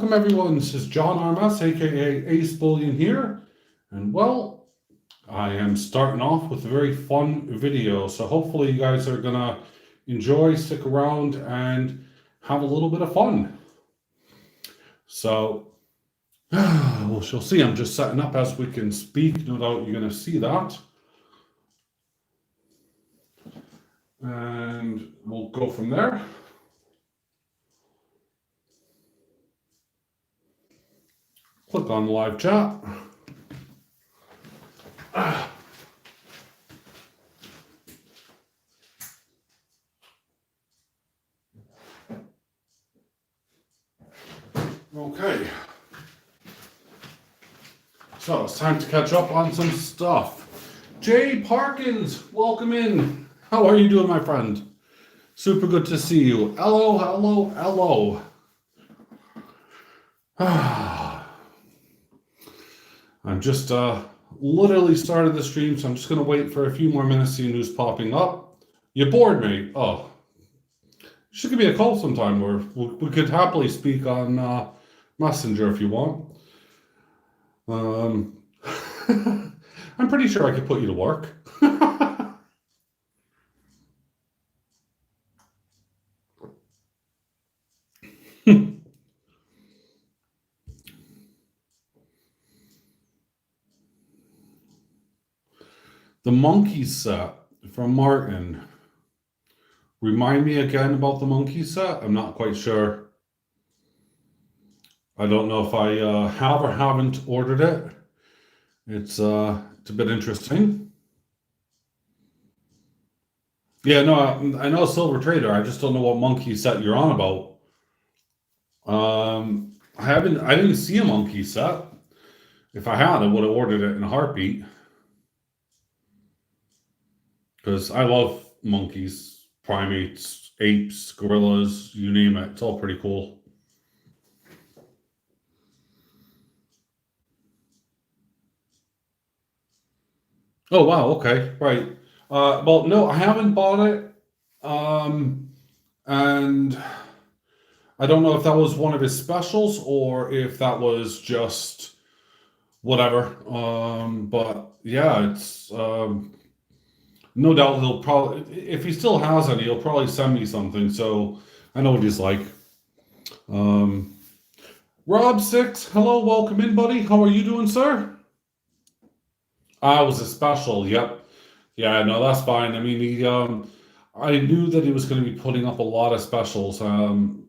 welcome everyone. This is John RMS, aka AceBullion here. And well, I am starting off with a very fun video. So hopefully you guys are gonna enjoy, stick around, and have a little bit of fun. So, we shall see. I'm just setting up as we can speak. No doubt you're gonna see that. And we'll go from there. Click on live chat. Okay. So it's time to catch up on some stuff. Jay Parkins, welcome in. How are you doing, my friend? Super good to see you. Hello, hello, hello. I'm just literally started the stream, so I'm just going to wait for a few more minutes to see who's popping up. You bored me? Oh. You should give me a call sometime, or we could happily speak on Messenger if you want. I'm pretty sure I could put you to work. The monkey set from Martin. Remind me again about the monkey set? I'm not quite sure. I don't know if I have or haven't ordered it. It's a bit interesting. Yeah, no, I know Silver Trader. I just don't know what monkey set you're on about. I didn't see a monkey set. If I had, I would have ordered it in a heartbeat. Because I love monkeys, primates, apes, gorillas, you name it. It's all pretty cool. Oh, wow. Okay. Right. Well, no, I haven't bought it. And I don't know if that was one of his specials or if that was just whatever. But yeah, it's, no doubt he'll probably, if he still has any, he'll probably send me something. So I know what he's like. Rob6, hello, welcome in, buddy. How are you doing, sir? It was a special, yep. Yeah, no, that's fine. I mean, he, I knew that he was going to be putting up a lot of specials. Thing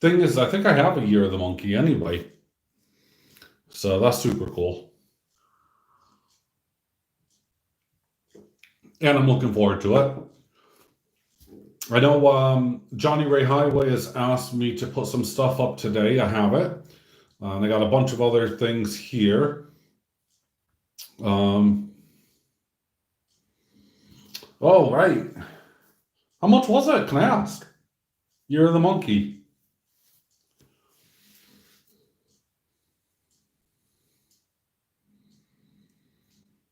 is, I think I have a Year of the Monkey anyway. So that's super cool. And I'm looking forward to it. I know Johnny Ray Highway has asked me to put some stuff up today. I have it. And I got a bunch of other things here. Oh, right. How much was it? Can I ask? Year of the Monkey.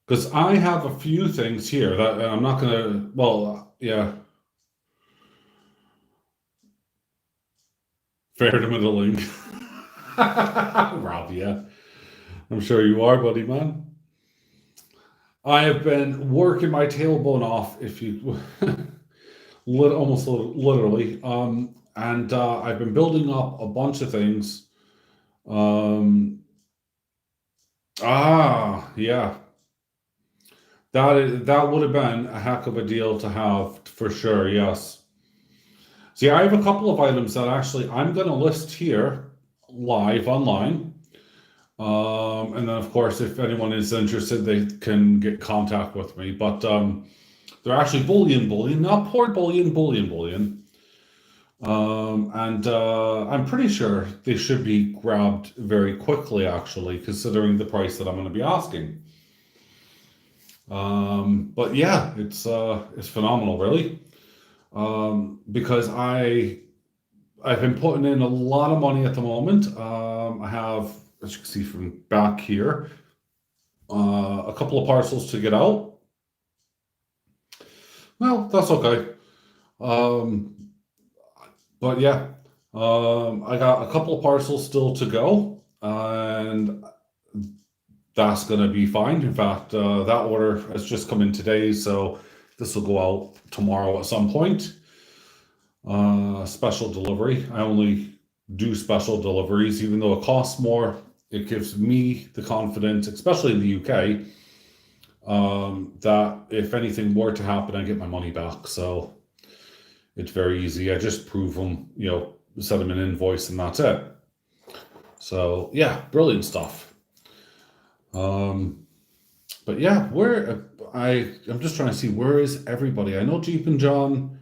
Because I have a few things here that I'm not going to, well, yeah. Fair to middling. Rob, yeah. I'm sure you are, buddy, man. I have been working my tailbone off, if you, almost literally. And I've been building up a bunch of things. Yeah. That would have been a heck of a deal to have for sure, yes. See, I have a couple of items that actually I'm going to list here live online. And then, of course, if anyone is interested, they can get contact with me. But they're actually bullion, not port bullion. And I'm pretty sure they should be grabbed very quickly, actually, considering the price that I'm going to be asking. But yeah, it's phenomenal, really. Because I've been putting in a lot of money at the moment. I have, as you can see from back here, a couple of parcels to get out. Well, that's okay. But yeah, I got a couple of parcels still to go, and that's going to be fine. In fact, that order has just come in today, so this will go out tomorrow at some point. Special delivery. I only do special deliveries, even though it costs more. It gives me the confidence, especially in the UK, that if anything were to happen, I get my money back. So it's very easy. I just prove them, send them an invoice, and that's it. So yeah, brilliant stuff. But yeah, I'm just trying to see, where is everybody? I know Jeep and John,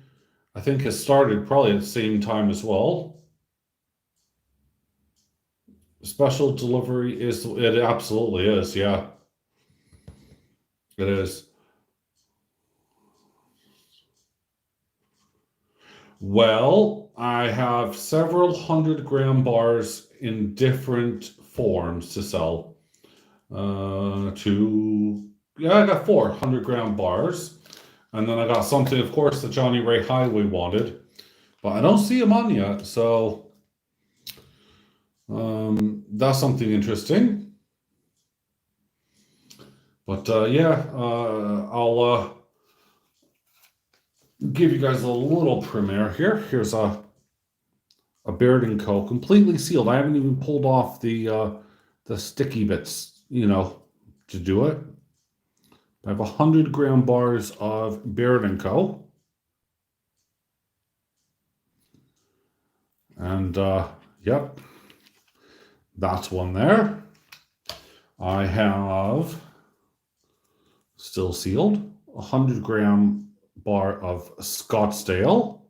I think, has started probably at the same time as well. Special delivery it absolutely is, yeah. It is. Well, I have several 100-gram bars in different forms to sell. I got 400-gram bars. And then I got something, of course, that Johnny Ray Highway wanted, but I don't see him on yet. So that's something interesting. But I'll give you guys a little premiere here. Here's a Baird & Co. completely sealed. I haven't even pulled off the sticky bits, to do it. I have 100-gram bars of Baird & Co. And yep, that's one there. I have, still sealed, 100-gram bar of Scottsdale.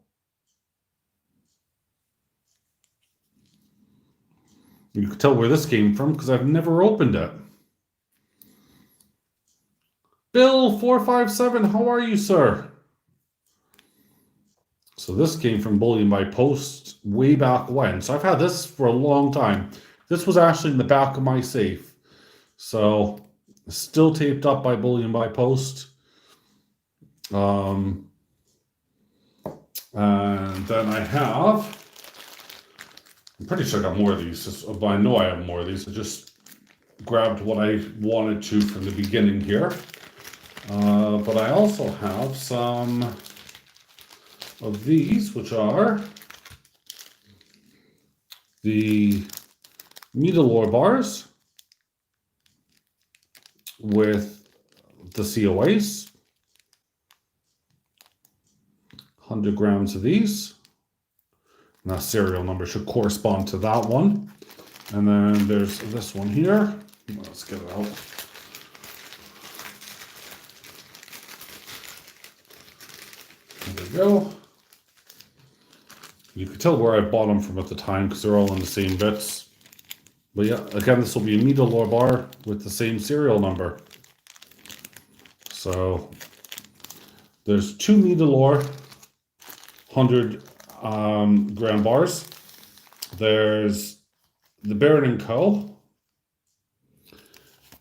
You can tell where this came from because I've never opened it. Bill 457, how are you, sir? So this came from Bullion by Post way back when. So I've had this for a long time. This was actually in the back of my safe. So still taped up by Bullion by Post. And then I have, I'm pretty sure I got more of these, but I know I have more of these. I just grabbed what I wanted to from the beginning here. But I also have some of these, which are the Meadalore bars with the COAs. 100 grams of these. And that serial number should correspond to that one. And then there's this one here. Let's get it out. There we go. You can tell where I bought them from at the time because they're all in the same bits. But yeah, again, this will be a Meadalore bar with the same serial number. So there's two Meadalore 100 gram bars. There's the Baird & Co.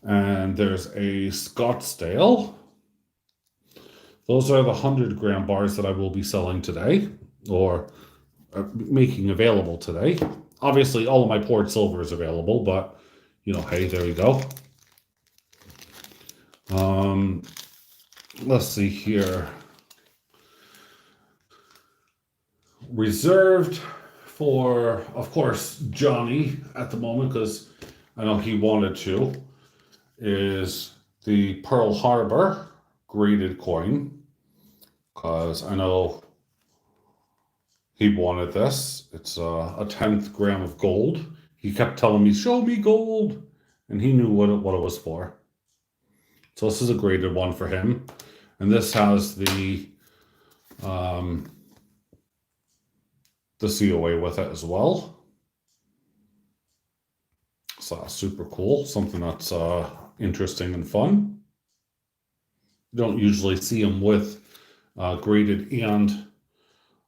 And there's a Scottsdale. Those are the 100-gram bars that I will be selling today, or making available today. Obviously, all of my poured silver is available, but, hey, there you go. Let's see here. Reserved for, of course, Johnny at the moment, because I know he wanted to, is the Pearl Harbor graded coin, because I know he wanted this. It's a 10th gram of gold. He kept telling me, show me gold, and he knew what it was for. So this is a graded one for him, and this has the COA with it as well. So that's super cool, something that's interesting and fun. You don't usually see them with graded, and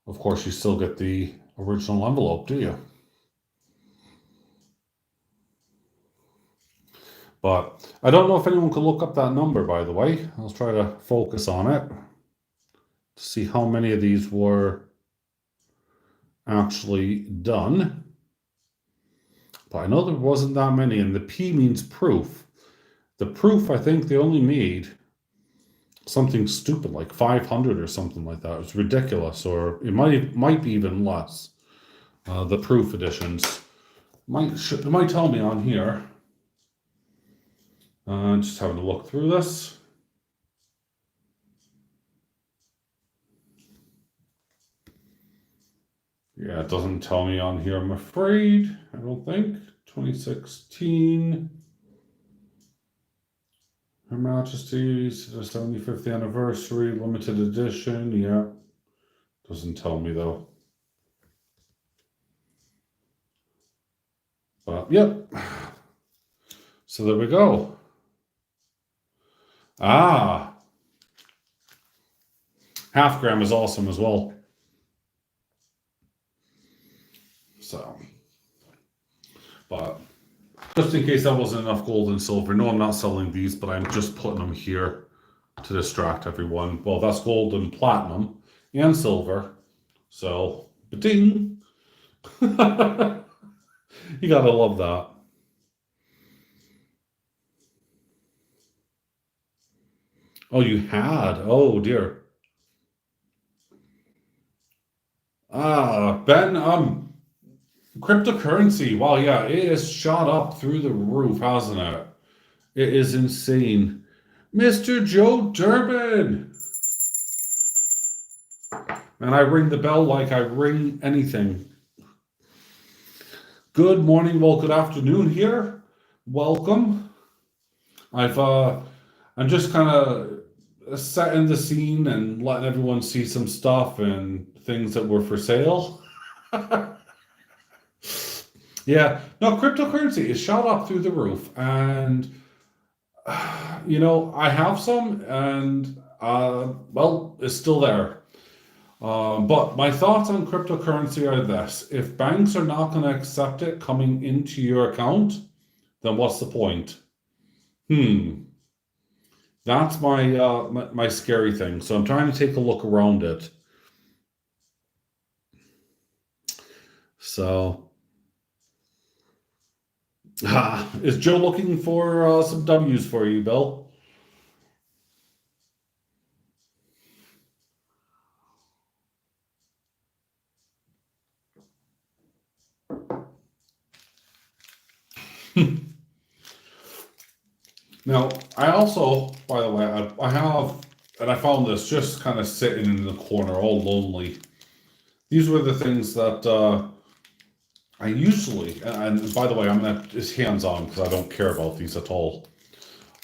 of course you still get the original envelope, do you? But I don't know if anyone could look up that number, by the way. I'll try to focus on it to see how many of these were actually done. But I know there wasn't that many, and the P means proof. The proof, I think they only made something stupid like 500 or something like that. It's ridiculous, or it might be even less. The proof editions it might tell me on here. Just having a look through this. Yeah, it doesn't tell me on here, I'm afraid. I don't think. 2016. Her Majesty's 75th anniversary, limited edition. Yeah, doesn't tell me though. But yep. So there we go. Ah, half gram is awesome as well. So, but just in case that wasn't enough gold and silver, no, I'm not selling these, but I'm just putting them here to distract everyone. Well, that's gold and platinum and silver. So, ding. You gotta love that. Oh, you had. Oh dear. Ben, cryptocurrency. Wow, yeah, it has shot up through the roof, hasn't it? It is insane. Mr. Joe Durbin. And I ring the bell like I ring anything. Good morning, well, good afternoon here. Welcome. I'm just kind of setting the scene and letting everyone see some stuff and things that were for sale. Yeah, no, cryptocurrency is shot up through the roof, and I have some, and well, it's still there. But my thoughts on cryptocurrency are this: if banks are not going to accept it coming into your account, then what's the point? That's my scary thing. So I'm trying to take a look around it. So, is Joe looking for some W's for you, Bill? Now, I also, by the way, I have, and I found this just kind of sitting in the corner, all lonely. These were the things that I usually, and by the way, I'm not just hands-on because I don't care about these at all.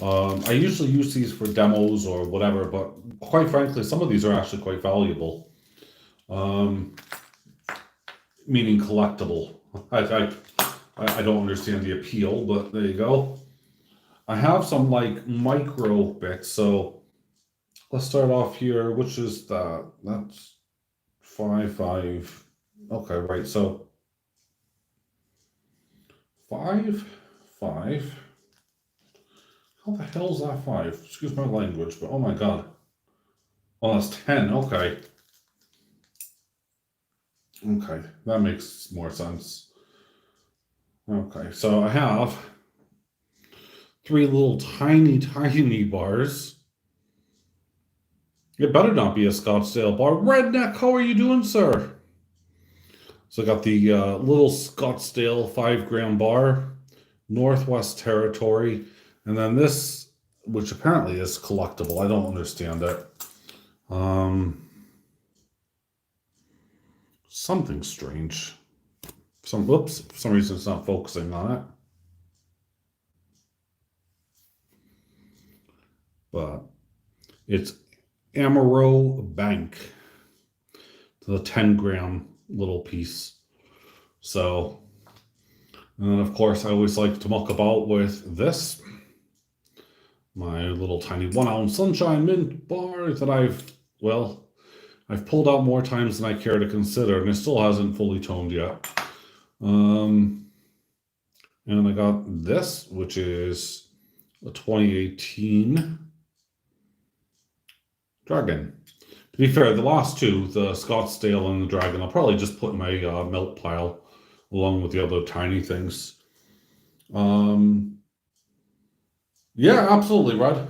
I usually use these for demos or whatever, but quite frankly, some of these are actually quite valuable. Meaning collectible. I don't understand the appeal, but there you go. I have some like micro bits, so let's start off here. Which is that? That's 5. Okay, right. So 5. How the hell is that 5? Excuse my language, but oh my god. Oh, that's 10. Okay. Okay, that makes more sense. Okay, so I have 3 little tiny bars. It better not be a Scottsdale bar. Redneck, how are you doing, sir? So I got the little Scottsdale 5-gram bar, Northwest Territory, and then this, which apparently is collectible. I don't understand it. Something strange. Whoops, for some reason it's not focusing on it. But it's Amaro Bank, the 10-gram little piece. So, and then of course I always like to muck about with this, my little tiny 1-ounce Sunshine Mint bar that I've pulled out more times than I care to consider, and it still hasn't fully toned yet. And I got this, which is a 2018 Dragon. To be fair, the last two, the Scottsdale and the Dragon, I'll probably just put in my milk pile along with the other tiny things. Yeah, absolutely, Rod.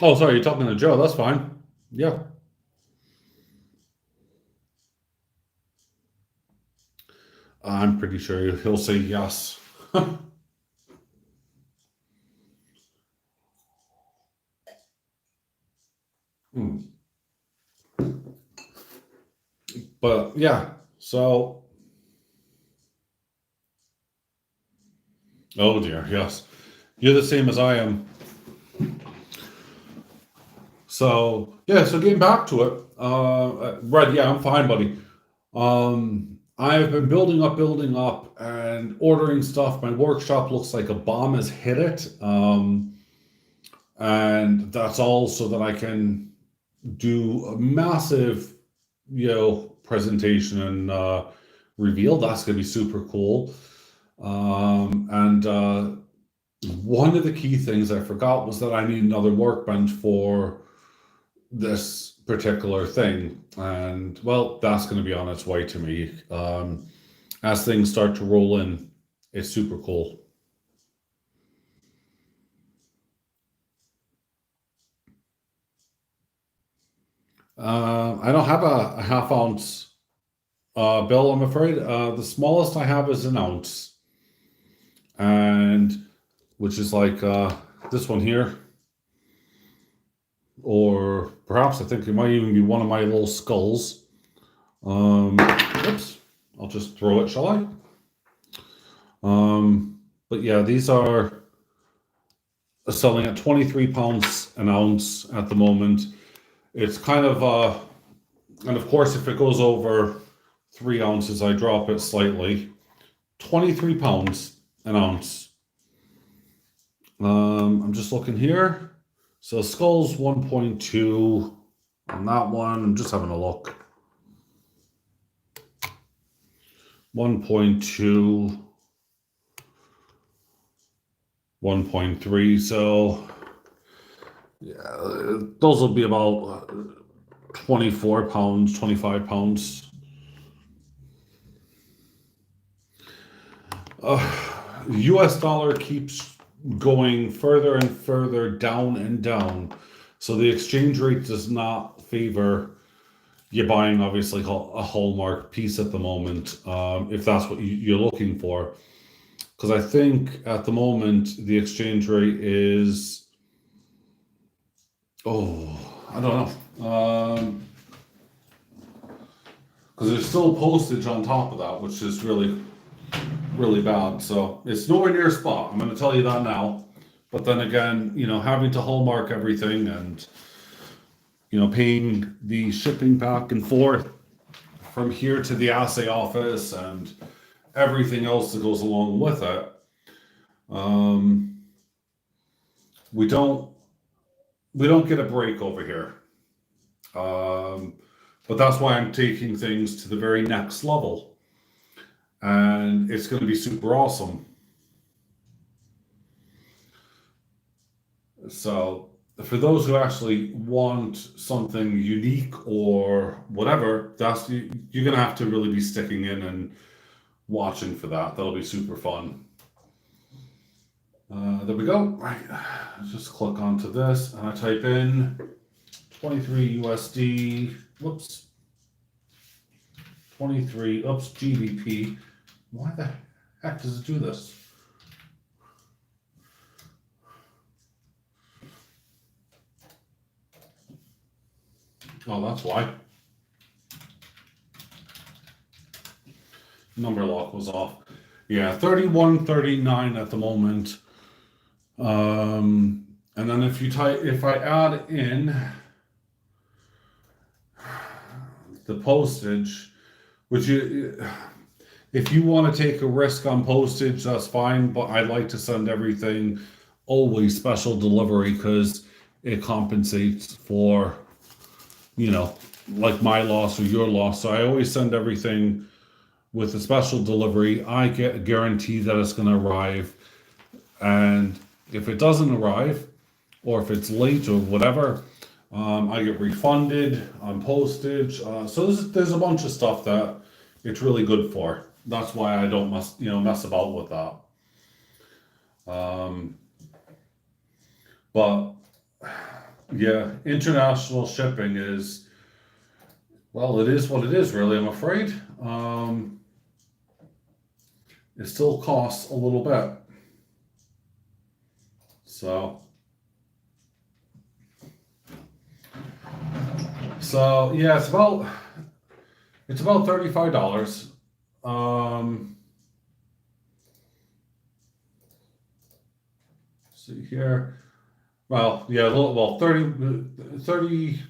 Oh, sorry, you're talking to Joe. That's fine. Yeah, I'm pretty sure he'll say yes. Hmm. But yeah, so oh dear, yes, you're the same as I am. So yeah, so getting back to it, Red. Yeah, I'm fine, buddy. I've been building up, and ordering stuff. My workshop looks like a bomb has hit it. And that's all so that I can do a massive, presentation and reveal. That's going to be super cool. And one of the key things I forgot was that I need another workbench for this particular thing. And well, that's going to be on its way to me. As things start to roll in, it's super cool. I don't have a half ounce bill, I'm afraid. The smallest I have is an ounce, and which is like this one here, or perhaps I think it might even be one of my little skulls. Oops, I'll just throw it, shall I? But yeah, these are selling at £23 an ounce at the moment. It's kind of and of course, if it goes over 3 ounces, I drop it slightly. £23 an ounce. I'm just looking here. So skull's 1.2 on that one. I'm just having a look. 1.2, 1.3. So yeah, those will be about £24, £25. US dollar keeps going further and further down and down. So the exchange rate does not favor you buying, obviously, a Hallmark piece at the moment, if that's what you're looking for. Because I think at the moment the exchange rate is, I don't know. Because there's still postage on top of that, which is really, really bad. So it's nowhere near spot. I'm going to tell you that now. But then again, having to hallmark everything and, paying the shipping back and forth from here to the assay office and everything else that goes along with it. We don't get a break over here. But that's why I'm taking things to the very next level. And it's going to be super awesome. So, for those who actually want something unique or whatever, you're going to have to really be sticking in and watching for that. That'll be super fun. There we go. Right. Just click onto this and I type in 23 USD. Whoops. 23. Oops. GBP. Why the heck does it do this? Oh, that's why. Number lock was off. Yeah, 31.39 at the moment. And then if I add in the postage, if you want to take a risk on postage, that's fine, but I like to send everything always special delivery because it compensates for, like my loss or your loss. So I always send everything with a special delivery. I get a guarantee that it's going to arrive. And if it doesn't arrive, or if it's late or whatever, I get refunded on postage. So there's a bunch of stuff that it's really good for. That's why I don't mess about with that. Um, but yeah, international shipping is, well, it is what it is, really, I'm afraid. It still costs a little bit. So yeah, it's about $35. Um, see here. Well, yeah, a little, well, 30,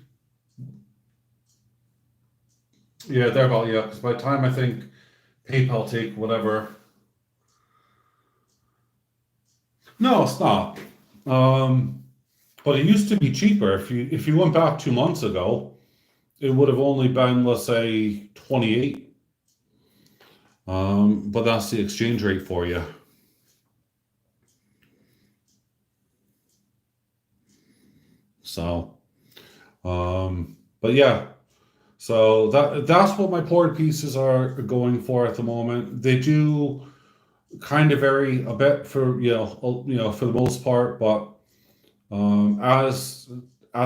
yeah, they're about, yeah, because by the time I think PayPal take whatever. No, it's not. Um, but it used to be cheaper. If you went back 2 months ago, it would have only been, let's say, 28. But that's the exchange rate for you. So, but yeah, so that's what my poured pieces are going for at the moment. They do kind of vary a bit for for the most part, but as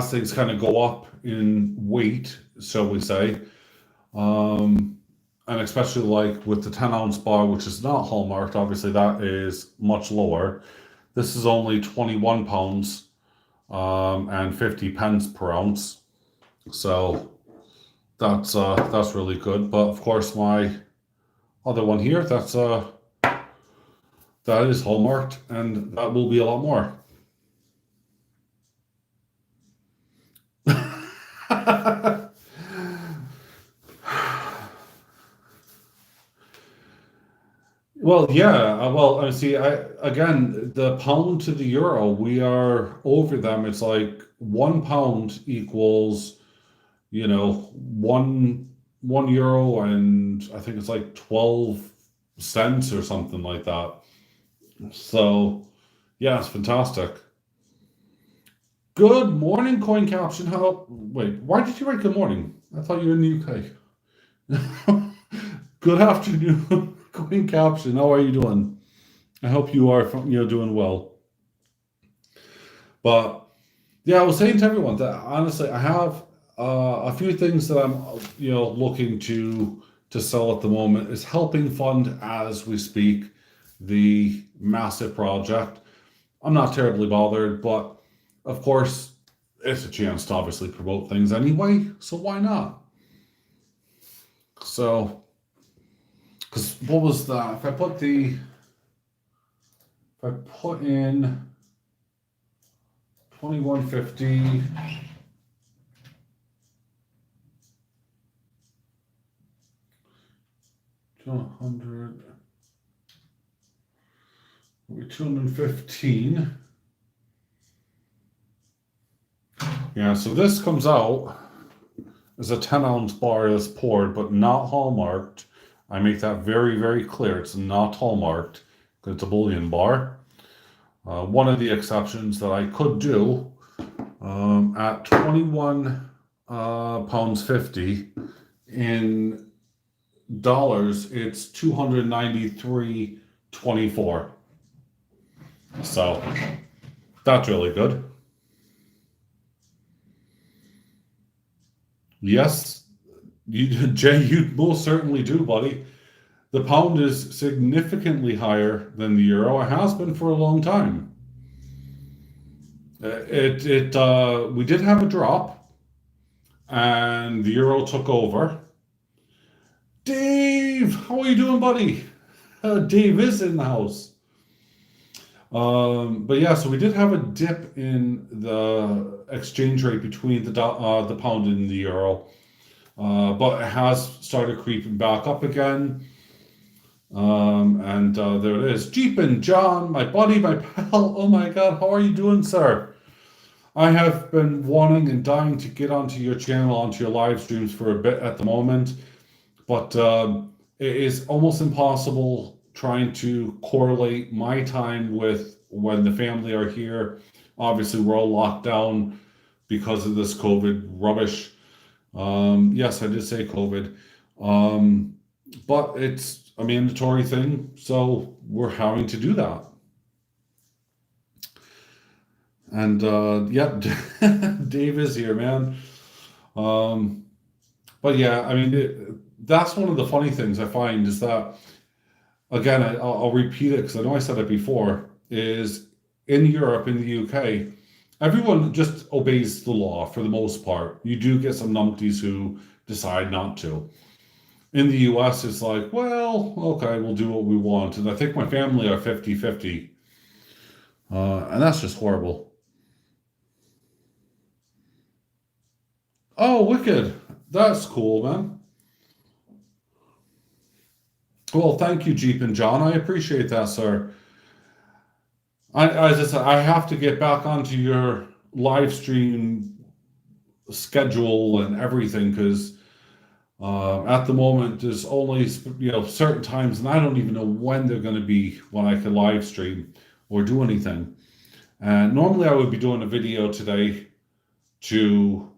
things kind of go up in weight, shall we say, um, and especially like with the 10-ounce bar, which is not hallmarked, obviously that is much lower. This is only 21 pounds and 50 pence per ounce, so that's really good. But of course, my other one here, that is hallmarked, and that will be a lot more. Well, yeah. Well, I see. I again, the pound to the euro, we are over them. It's like 1 pound equals, one euro, and I think it's like 12 cents or something like that. So, yeah, it's fantastic. Good morning, coin caption. Wait, why did you write good morning? I thought you were in the UK. Good afternoon, coin caption. How are you doing? I hope you are, doing well. But yeah, I was saying to everyone that honestly, I have a few things that I'm, looking to sell at the moment. Is helping fund as we speak the massive project. I'm not terribly bothered, but of course, it's a chance to obviously promote things anyway. So why not? So, because what was that? If I put in 2150. 200, 215. Yeah, so this comes out as a 10-ounce bar that's poured, but not hallmarked. I make that very, very clear. It's not hallmarked because it's a bullion bar. One of the exceptions that I could do at 21 pounds 50 in dollars, it's 293.24. So that's really good. Yes, Jay, you most certainly do, buddy. The pound is significantly higher than the euro. It has been for a long time. We did have a drop, and the euro took over. Dave, how are you doing, buddy? Dave is in the house. But yeah, so we did have a dip in the exchange rate between the pound and the euro, but it has started creeping back up again. And there it is. Jeepin' John, my buddy, my pal. Oh my God, how are you doing, sir? I have been wanting and dying to get onto your channel, onto your live streams for a bit at the moment, but it is almost impossible trying to correlate my time with when the family are here. Obviously, we're all locked down because of this COVID rubbish. Yes, I did say COVID. Um, but it's a mandatory thing, so we're having to do that. And yeah, Dave is here, man. Um, but yeah, I mean, that's one of the funny things I find is that, again, I'll repeat it because I know I said it before, is in Europe, in the UK, everyone just obeys the law for the most part. You do get some numpties who decide not to. In the US, it's like, well, okay, we'll do what we want. And I think my family are 50-50. And that's just horrible. Oh, wicked. That's cool, man. Well, thank you, Jeep and John. I appreciate that, sir. As I said, I have to get back onto your live stream schedule and everything because at the moment there's only certain times, and I don't even know when they're going to be when I can live stream or do anything. And normally I would be doing a video today to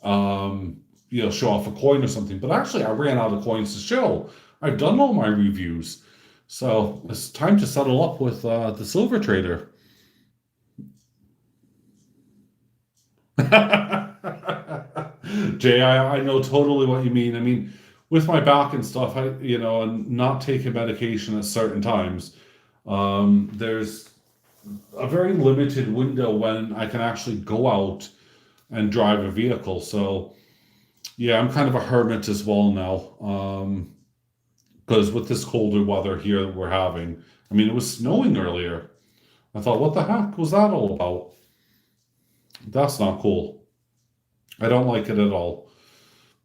show off a coin or something. But actually, I ran out of coins to show. I've done all my reviews. So it's time to settle up with the silver trader. Jay, I know totally what you mean. I mean, with my back and stuff, and not taking medication at certain times, there's a very limited window when I can actually go out and drive a vehicle. So yeah, I'm kind of a hermit as well now. Because with this colder weather here that we're having, I mean, it was snowing earlier. I thought, what the heck was that all about? That's not cool. I don't like it at all.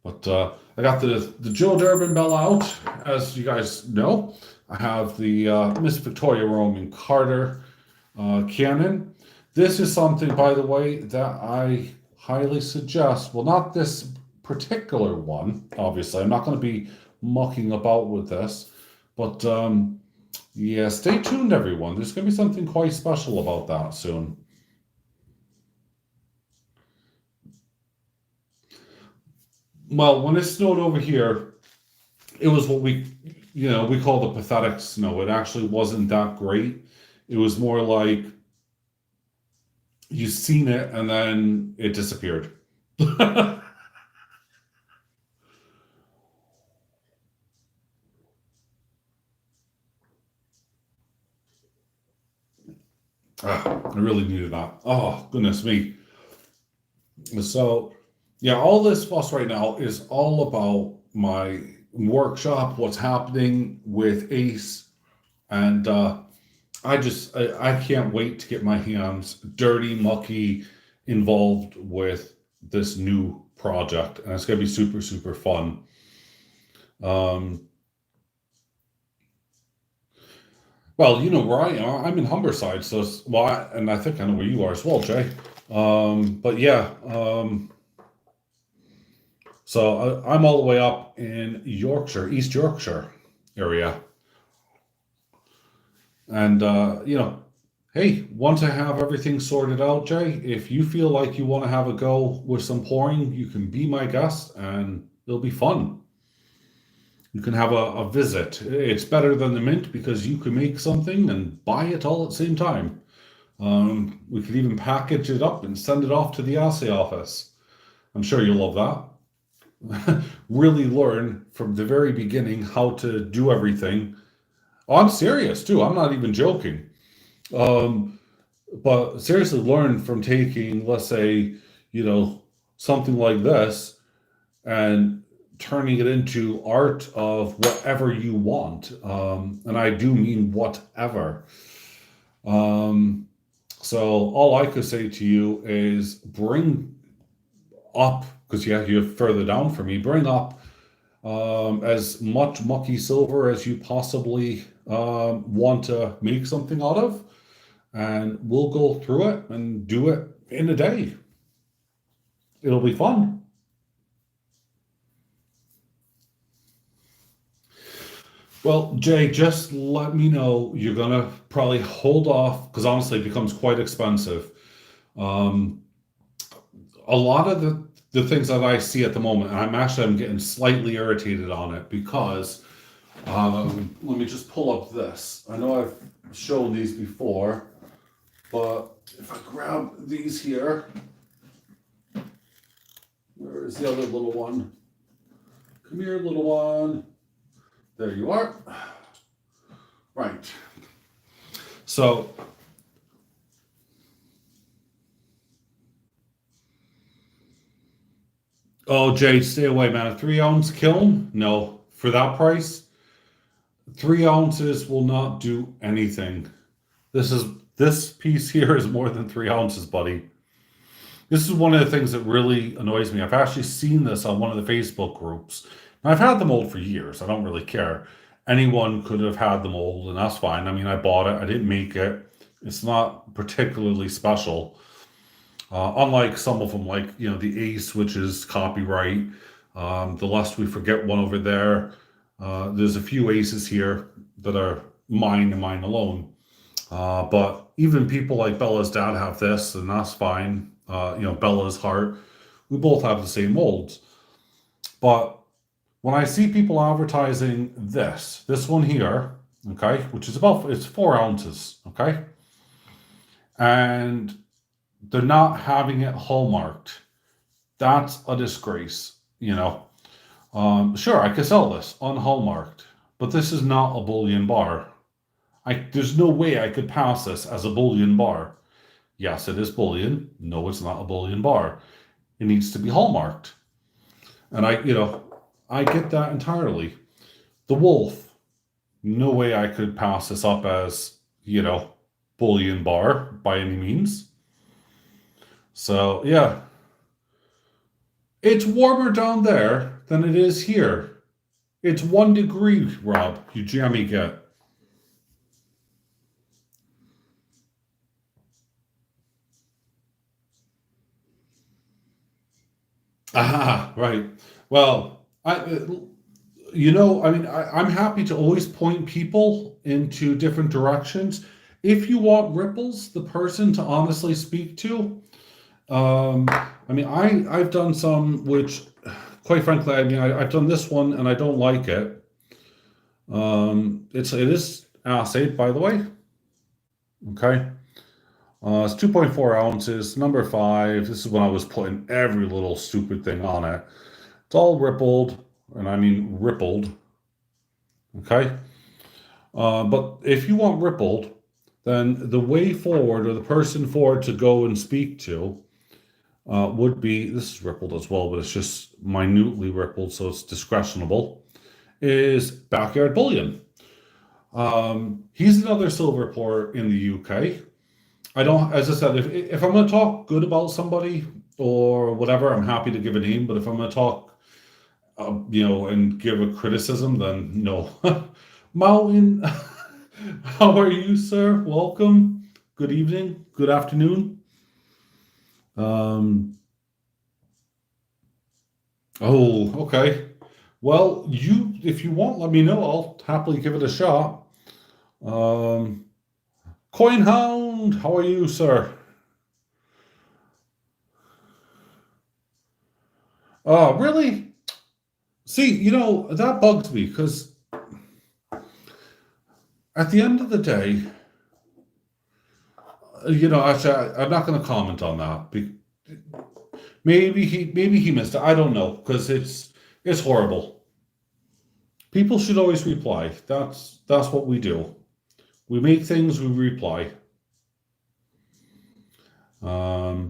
But I got the Joe Durbin bell out, as you guys know. I have the Miss Victoria Roman Carter cannon. This is something, by the way, that I highly suggest. Well, not this particular one, obviously. I'm not going to be mucking about with this. But yeah, stay tuned, everyone. There's going to be something quite special about that soon. Well, when it snowed over here, it was what we call the pathetic snow. It actually wasn't that great. It was more like you seen it and then it disappeared. I really needed that. Oh, goodness me. So, yeah, all this fuss right now is all about my workshop, what's happening with Ace, and I can't wait to get my hands dirty, mucky, involved with this new project, and it's gonna be super, super fun. Um, well, you know where I am. I'm in Humberside, so and I think I know where you are as well, Jay. But yeah, so I'm all the way up in Yorkshire, East Yorkshire area. And, hey, once I have everything sorted out, Jay, if you feel like you want to have a go with some pouring, you can be my guest and it'll be fun. You can have a visit. It's better than the mint because you can make something and buy it all at the same time. We could even package it up and send it off to the assay office. I'm sure you'll love that. Really learn from the very beginning how to do everything. Oh, I'm serious too. I'm not even joking. Um, but seriously, learn from taking, let's say, something like this and turning it into art of whatever you want. And I do mean whatever. So all I could say to you is bring up, because yeah, you're further down for me, bring up as much mucky silver as you possibly want to make something out of, and we'll go through it and do it in a day. It'll be fun. Well, Jay, just let me know. You're gonna probably hold off because honestly, it becomes quite expensive. Um, a lot of the things that I see at the moment, and I'm getting slightly irritated on it because let me just pull up this. I know I've shown these before, but if I grab these here, where is the other little one? Come here, little one. There you are. Right. So, oh, Jade, stay away, man. A 3 ounce kiln? No. For that price, 3 ounces will not do anything. This piece here is more than 3 ounces, buddy. This is one of the things that really annoys me. I've actually seen this on one of the Facebook groups. And I've had the mold for years. I don't really care. Anyone could have had the mold, and that's fine. I mean, I bought it. I didn't make it. It's not particularly special. Unlike some of them, like the Ace, which is copyright. The Lest We Forget one over there. There's a few Aces here that are mine and mine alone. But even people like Bella's dad have this, and that's fine. Bella's heart. We both have the same molds. But when I see people advertising this one here, okay, which is it's 4 ounces, okay, and they're not having it hallmarked, that's a disgrace, Sure, I could sell this unhallmarked, but this is not a bullion bar. There's no way I could pass this as a bullion bar. Yes, it is bullion. No, it's not a bullion bar. It needs to be hallmarked. And I get that entirely. The wolf, no way I could pass this up as, bullion bar by any means. So, yeah. It's warmer down there than it is here. It's 1 degree, Rob, you jammy get. Ah, right. Well, I'm happy to always point people into different directions. If you want Ripples, the person to honestly speak to, I've done some, which, quite frankly, I've done this one and I don't like it. It is acid, by the way. Okay. It's 2.4 ounces, number 5. This is when I was putting every little stupid thing on it. It's all rippled, and I mean rippled. Okay? But if you want rippled, then the way forward, or the person forward to go and speak to, would be, this is rippled as well, but it's just minutely rippled, so it's discretionable, is Backyard Bullion. He's another silver pourer in the UK. As I said, if I'm going to talk good about somebody or whatever, I'm happy to give a name. But if I'm going to talk, and give a criticism, then no. Mountain, how are you, sir? Welcome. Good evening. Good afternoon. Oh, okay. Well, if you want, let me know. I'll happily give it a shot. Coin Hound, how are you, sir? Oh, really? See, that bugs me because at the end of the day, actually, I'm not going to comment on that. Maybe he missed it. I don't know because it's horrible. People should always reply. That's what we do. We make things, we reply. But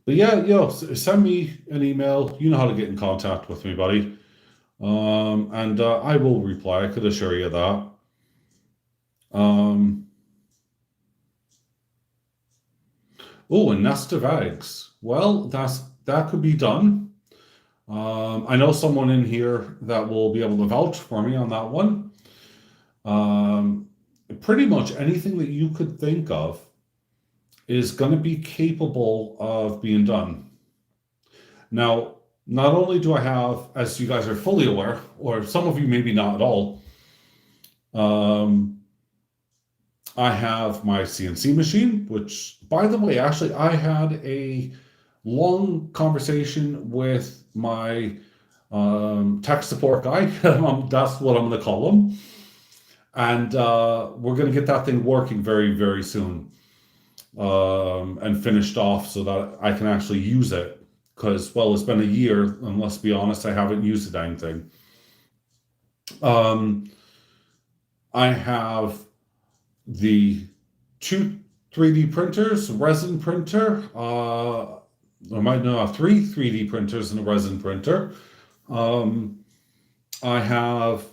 yeah, send me an email. You know how to get in contact with me, buddy. And I will reply. I could assure you that. Oh, a nest of eggs. Well, that could be done. I know someone in here that will be able to vouch for me on that one. Pretty much anything that you could think of is going to be capable of being done. Now, not only do I have, as you guys are fully aware, or some of you maybe not at all, I have my CNC machine, which, by the way, actually, I had a long conversation with my tech support guy. That's what I'm going to call him. And we're going to get that thing working very, very soon, and finished off so that I can actually use it. Because, well, it's been a year, and let's be honest, I haven't used the dang thing. Um, I have the two 3D printers, resin printer. I might know have three 3D printers and a resin printer. I have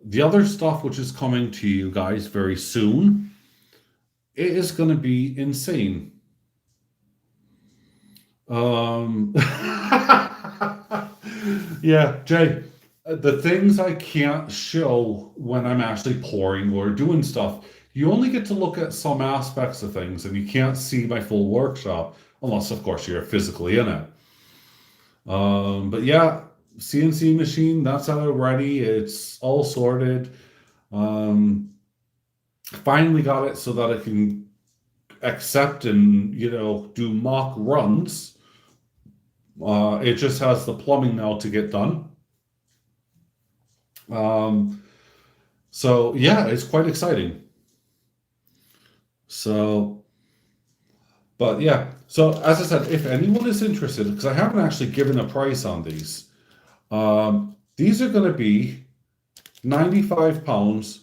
the other stuff which is coming to you guys very soon. It is going to be insane. Yeah, Jay, the things I can't show when I'm actually pouring or doing stuff, you only get to look at some aspects of things and you can't see my full workshop unless, of course, you're physically in it. But yeah, CNC machine, that's out ready. It's all sorted. Finally got it so that I can accept and, do mock runs. It just has the plumbing now to get done. So yeah, it's quite exciting. So, but yeah. So as I said, if anyone is interested, because I haven't actually given a price on these are going to be £95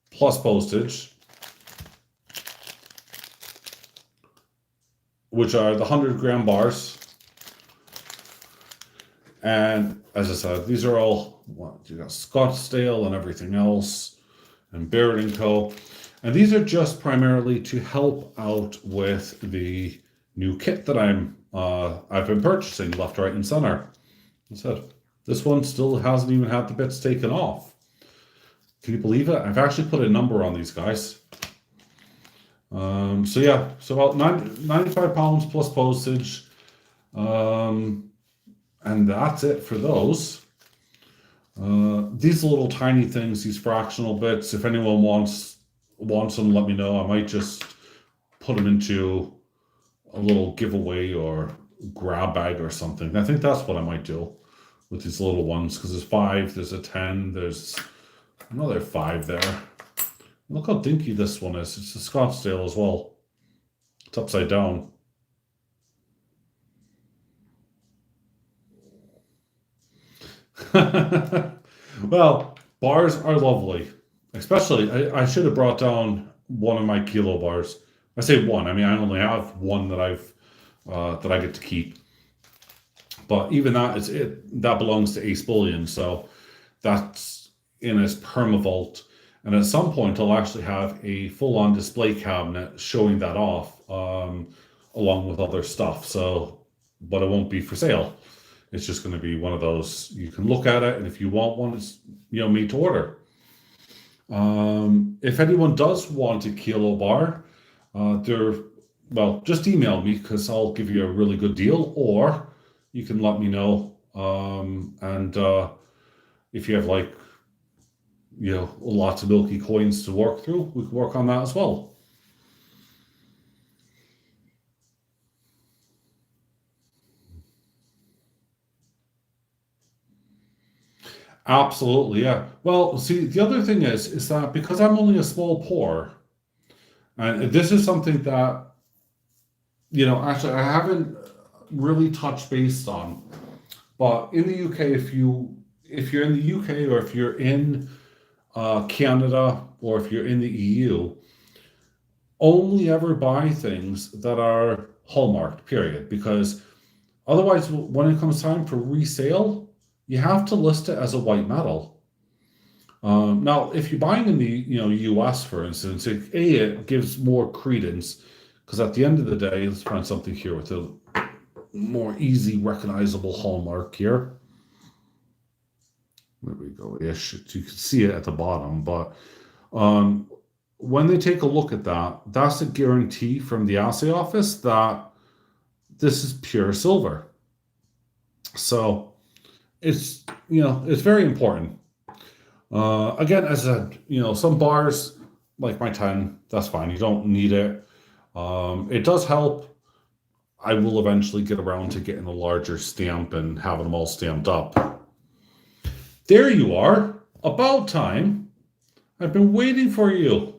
plus postage, which are the 100-gram bars. And as I said, these are all, you got Scottsdale and everything else, and Barrett & Co. And these are just primarily to help out with the new kit that I've been purchasing left, right, and center. I said, this one still hasn't even had the bits taken off. Can you believe it? I've actually put a number on these guys. So yeah, so about £95 plus postage. And that's it for those. These little tiny things, these fractional bits, if anyone wants them, let me know. I might just put them into a little giveaway or grab bag or something. I think that's what I might do with these little ones, because there's 5, there's a 10, there's another 5 there. Look how dinky this one is. It's a Scottsdale as well. It's upside down. Well, bars are lovely. Especially, I should have brought down one of my kilo bars. I say one. I mean, I only have one that I get to keep. But even that that belongs to AceBullion, so that's in its permavault. And at some point, I'll actually have a full-on display cabinet showing that off, along with other stuff. So, but it won't be for sale. It's just going to be one of those, you can look at it, and if you want one, it's made to order. If anyone does want a kilo bar, just email me, because I'll give you a really good deal, or you can let me know. And if you have lots of milky coins to work through, we can work on that as well. Absolutely, yeah. Well, see, the other thing is that because I'm only a small pour, and this is something that, actually I haven't really touched base on, but in the UK, if you're in the UK, or if you're in Canada, or if you're in the EU, only ever buy things that are hallmarked, period. Because otherwise, when it comes time for resale, you have to list it as a white metal. Now, if you're buying in the US, for instance, it gives more credence, because at the end of the day, let's find something here with a more easy recognizable hallmark here. There we go. Ish. You can see it at the bottom, but when they take a look at that, that's a guarantee from the assay office that this is pure silver. So it's very important. Again, as I said, some bars like my 10, that's fine. You don't need it. It does help. I will eventually get around to getting a larger stamp and having them all stamped up. There you are. About time. I've been waiting for you.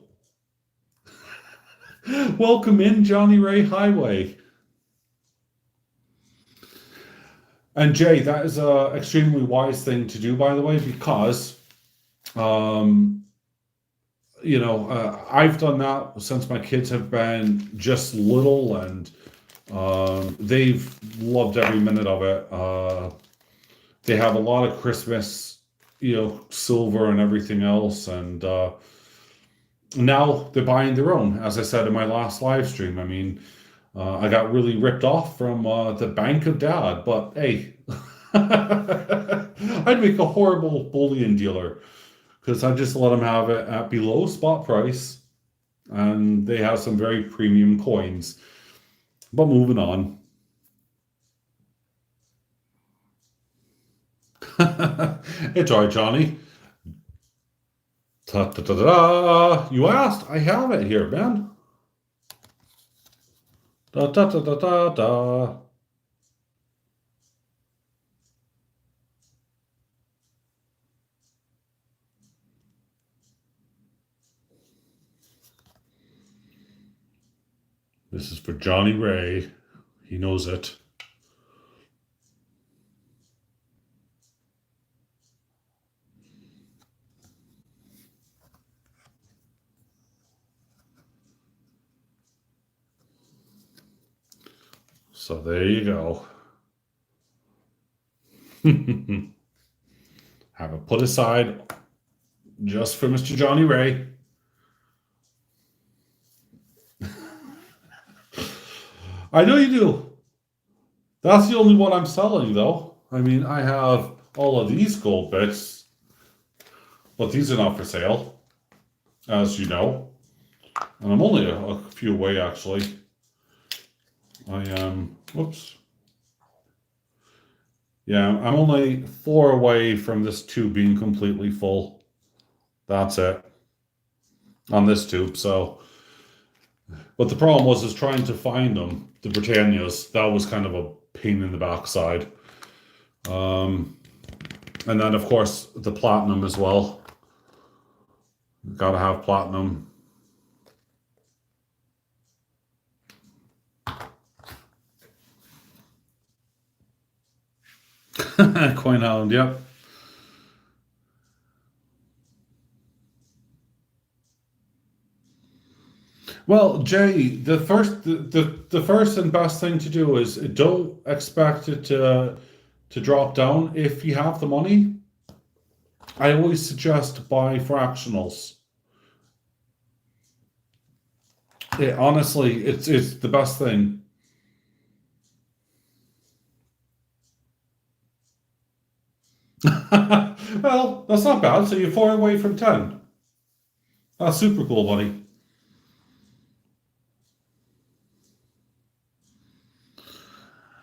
Welcome in, Johnny Ray Highway. And Jay, that is an extremely wise thing to do, by the way, because, I've done that since my kids have been just little, and they've loved every minute of it. They have a lot of Christmas, silver and everything else, and now they're buying their own. As I said in my last live stream, I mean, I got really ripped off from the Bank of Dad, but hey, I'd make a horrible bullion dealer because I just let them have it at below spot price, and they have some very premium coins. But moving on. It's all right, Johnny. Ta, ta, ta, ta. You asked. I have it here, man. Da, da, da, da, da, da. This is for Johnny Ray. He knows it. So there you go. Have it put aside just for Mr. Johnny Ray. I know you do. That's the only one I'm selling, though. I mean, I have all of these gold bits, but these are not for sale, as you know. And I'm only a few away, actually. I am, whoops. Yeah, I'm only 4 away from this tube being completely full. That's it. On this tube, so. But the problem was trying to find them, the Britannias. That was kind of a pain in the backside. And then, of course, the platinum as well. Gotta have platinum. Coin Hound, yep. Well, Jay, the first and best thing to do is don't expect it to drop down. If you have the money, I always suggest buy fractionals. Honestly, it's the best thing. Well, that's not bad. So you're 4 away from 10. That's super cool, buddy.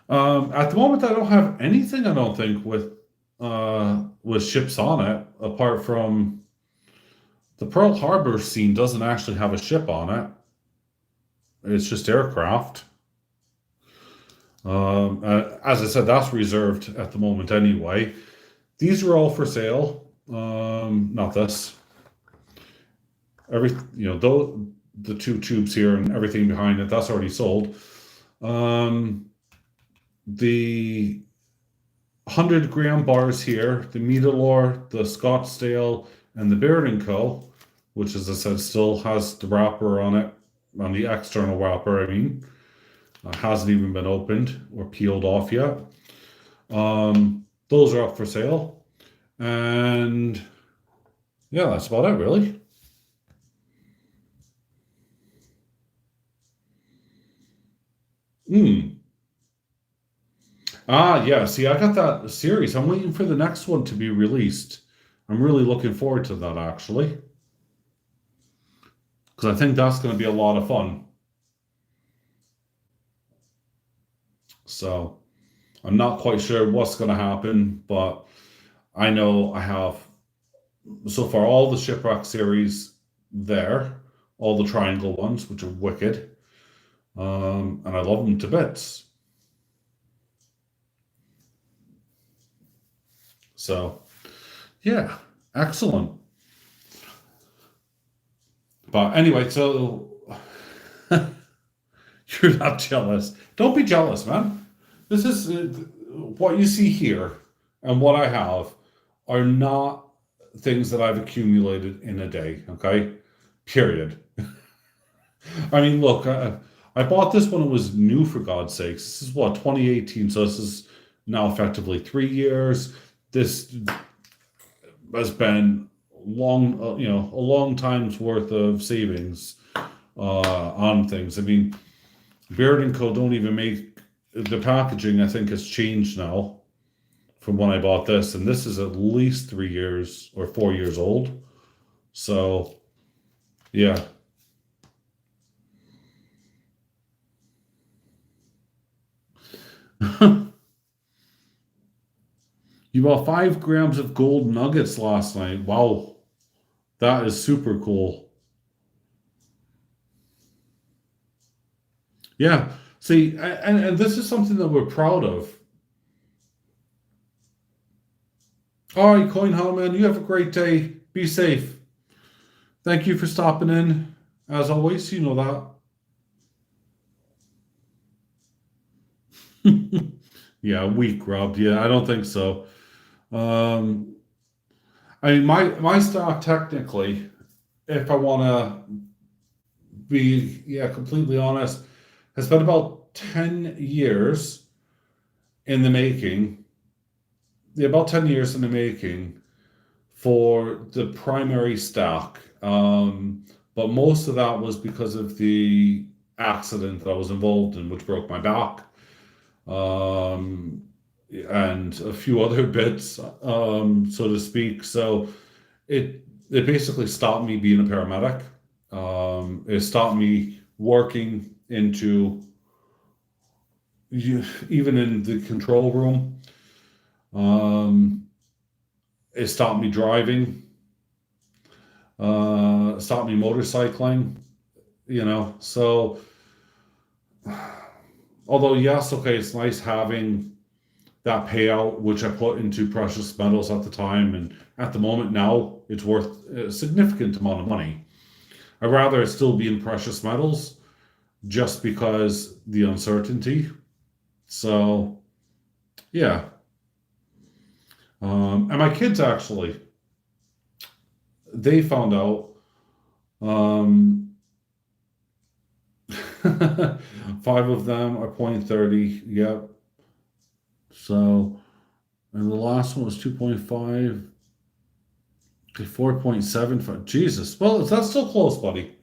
At the moment, I don't have anything. I don't think with ships on it, apart from the Pearl Harbor scene doesn't actually have a ship on it. It's just aircraft. As I said, that's reserved at the moment anyway. These are all for sale. Not this. The 2 tubes here and everything behind it, that's already sold. The 100-gram bars here, the Meadowlore, the Scottsdale, and the Baird & Co., which, as I said, still has the wrapper on it, on the external wrapper, I mean. Hasn't even been opened or peeled off yet. Those are up for sale. And yeah, that's about it, really. Yeah. See, I got that series. I'm waiting for the next one to be released. I'm really looking forward to that, actually. Because I think that's going to be a lot of fun. So, I'm not quite sure what's going to happen, but I know I have, so far, all the Shipwreck series there, all the triangle ones, which are wicked. And I love them to bits. So, yeah, excellent. But anyway, so you're not jealous. Don't be jealous, man. This is what you see here and what I have are not things that I've accumulated in a day, okay? Period. I mean, look, I bought this when it was new, for God's sakes. This is what, 2018, so this is now effectively 3 years. This has been long, a long time's worth of savings on things. I mean, Beard and Co. don't even make the packaging. I think has changed now from when I bought this, and this is at least 3 years or 4 years old. So, yeah. You bought 5 grams of gold nuggets last night. Wow, that is super cool. Yeah. See, and this is something that we're proud of. All right, Coin man, you have a great day. Be safe. Thank you for stopping in. As always, you know that. Yeah, weak, Rob. Yeah, I don't think so. Um, I mean, my stock technically, if I want to be completely honest, has been about 10 years in the making. Yeah, about 10 years in the making for the primary stock. But most of that was because of the accident that I was involved in, which broke my back, um, and a few other bits, so to speak. So it basically stopped me being a paramedic. It stopped me working into even in the control room. Um, it stopped me driving. Stopped me motorcycling. So although yes, okay, it's nice having that payout, which I put into precious metals at the time, and at the moment now it's worth a significant amount of money. I'd rather it still be in precious metals just because the uncertainty. So yeah. And my kids actually, they found out, um, 5 of them are 0.30. Yep. So, and the last one was 2.5. Okay, 4.75. Jesus. Well, that's still close, buddy.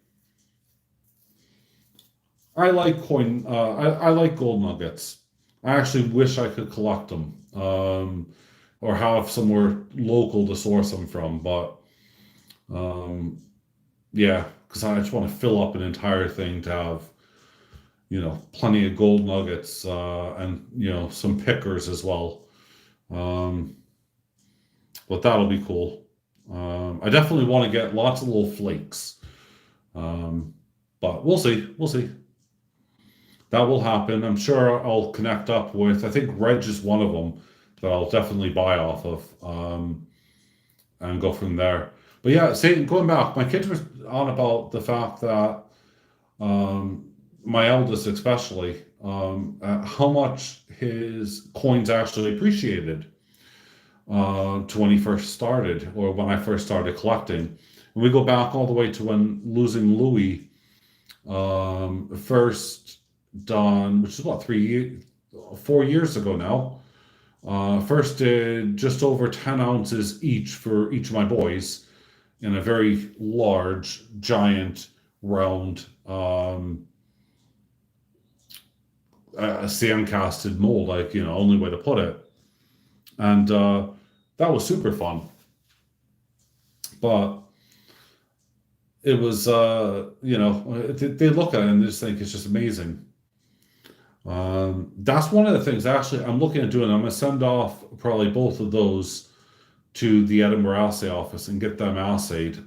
I like I like gold nuggets. I actually wish I could collect them, or have somewhere local to source them from. But um, yeah, because I just want to fill up an entire thing to have, plenty of gold nuggets, and some pickers as well. Um, but that'll be cool. I definitely want to get lots of little flakes. Um, but we'll see. We'll see. That will happen. I'm sure I'll connect up with, I think Reg is one of them that I'll definitely buy off of, and go from there. But yeah, going back, my kids were on about the fact that, my eldest especially, how much his coins actually appreciated, to when he first started, or when I first started collecting. And we go back all the way to when losing Louis, first done, which is what, 3 years, 4 years ago now. First did just over 10 ounces each for each of my boys in a very large, giant, round, a sand casted mold, like, only way to put it. And that was super fun. But it was, they look at it and they just think it's just amazing. That's one of the things actually I'm looking at doing. I'm going to send off probably both of those to the Edinburgh assay office and get them assayed,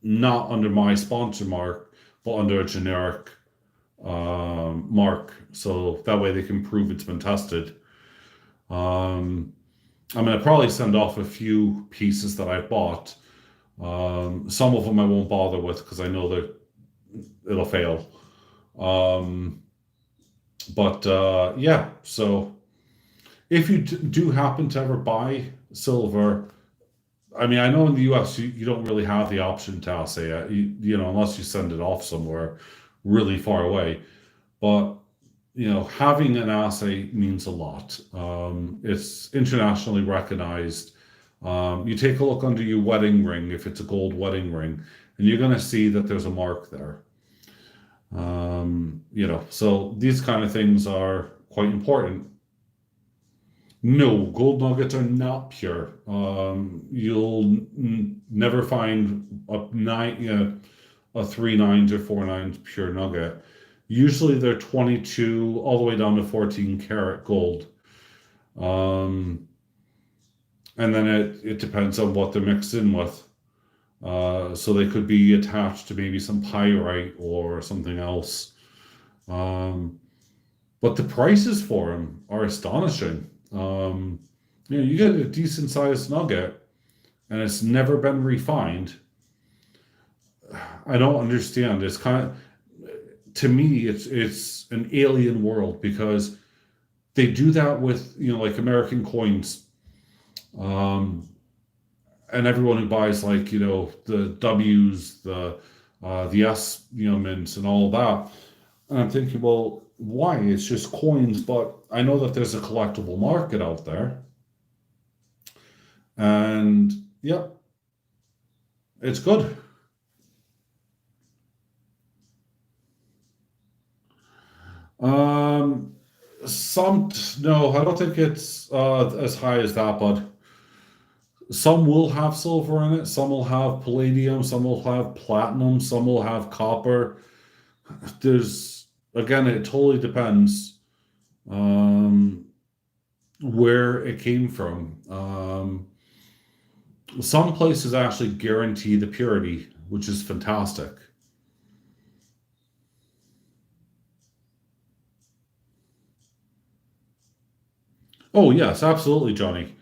not under my sponsor mark, but under a generic mark, so that way they can prove it's been tested. I'm going to probably send off a few pieces that I bought. Some of them I won't bother with because I know that it'll fail. Um, but yeah, so if you do happen to ever buy silver, I mean, I know in the US you don't really have the option to assay it, unless you send it off somewhere really far away. But having an assay means a lot. It's internationally recognized. You take a look under your wedding ring, if it's a gold wedding ring, and you're going to see that there's a mark there. So these kind of things are quite important. No, gold nuggets are not pure. You'll never find a 3 9s or 4 9s pure nugget. Usually they're 22 all the way down to 14 karat gold. Um, and then it depends on what they're mixed in with. So they could be attached to maybe some pyrite or something else. But the prices for them are astonishing. You get a decent sized nugget and it's never been refined. I don't understand. It's kind of, to me, it's an alien world because they do that with, like American coins. And everyone who buys like, the W's, the S, mints and all of that. And I'm thinking, well, why? It's just coins, but I know that there's a collectible market out there. And yeah, it's good. Um, no, I don't think it's as high as that, but some will have silver in it, some will have palladium, some will have platinum, some will have copper. There's, again, it totally depends um, where it came from. Some places actually guarantee the purity, which is fantastic. Oh, yes, absolutely, Johnny.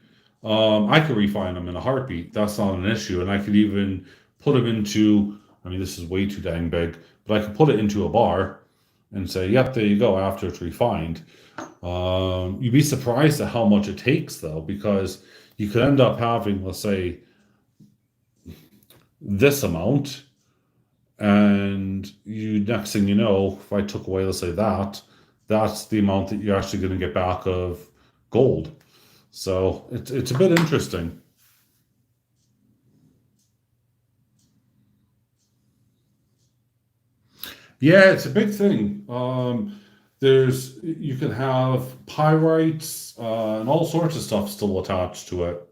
I could refine them in a heartbeat. That's not an issue. And I could even put them into, I mean, this is way too dang big, but I could put it into a bar and say, yep, there you go, after it's refined. You'd be surprised at how much it takes, though, because you could end up having, let's say, this amount, and next thing you know, if I took away, let's say that's the amount that you're actually going to get back of gold. So it's a bit interesting. Yeah, it's a big thing. You can have pyrites and all sorts of stuff still attached to it.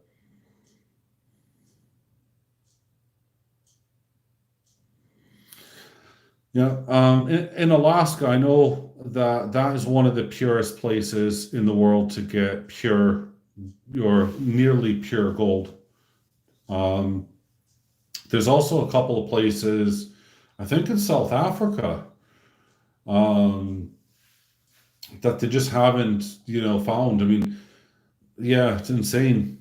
Yeah, in Alaska, I know that that is one of the purest places in the world to get pure or nearly pure gold. Um, there's also a couple of places, I think in South Africa, um, that they just haven't, found. I mean, yeah, it's insane.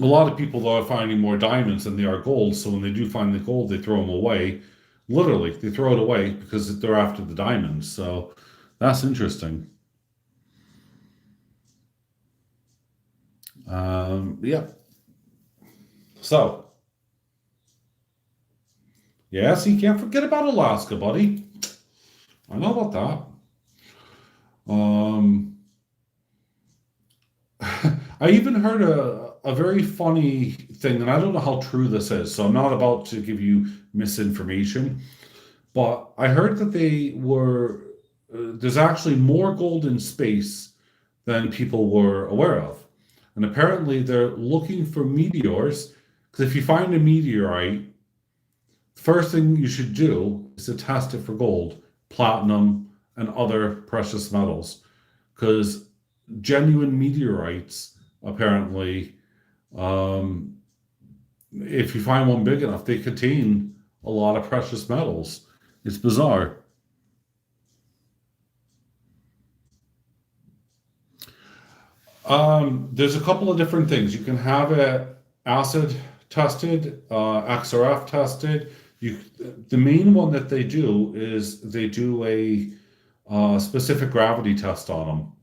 A lot of people though are finding more diamonds than they are gold. So when they do find the gold, they throw them away. Literally, they throw it away because they're after the diamonds. So that's interesting. Yeah. So yes, you can't forget about Alaska, buddy. I know about that. I even heard a very funny thing, and I don't know how true this is, so I'm not about to give you misinformation. But I heard that there's actually more gold in space than people were aware of. And apparently they're looking for meteors, because if you find a meteorite, the first thing you should do is to test it for gold, platinum, and other precious metals. Because genuine meteorites, apparently, um, if you find one big enough, they contain a lot of precious metals. It's bizarre. There's a couple of different things. You can have it acid tested, XRF tested. You, the main one that they do is they do a specific gravity test on them,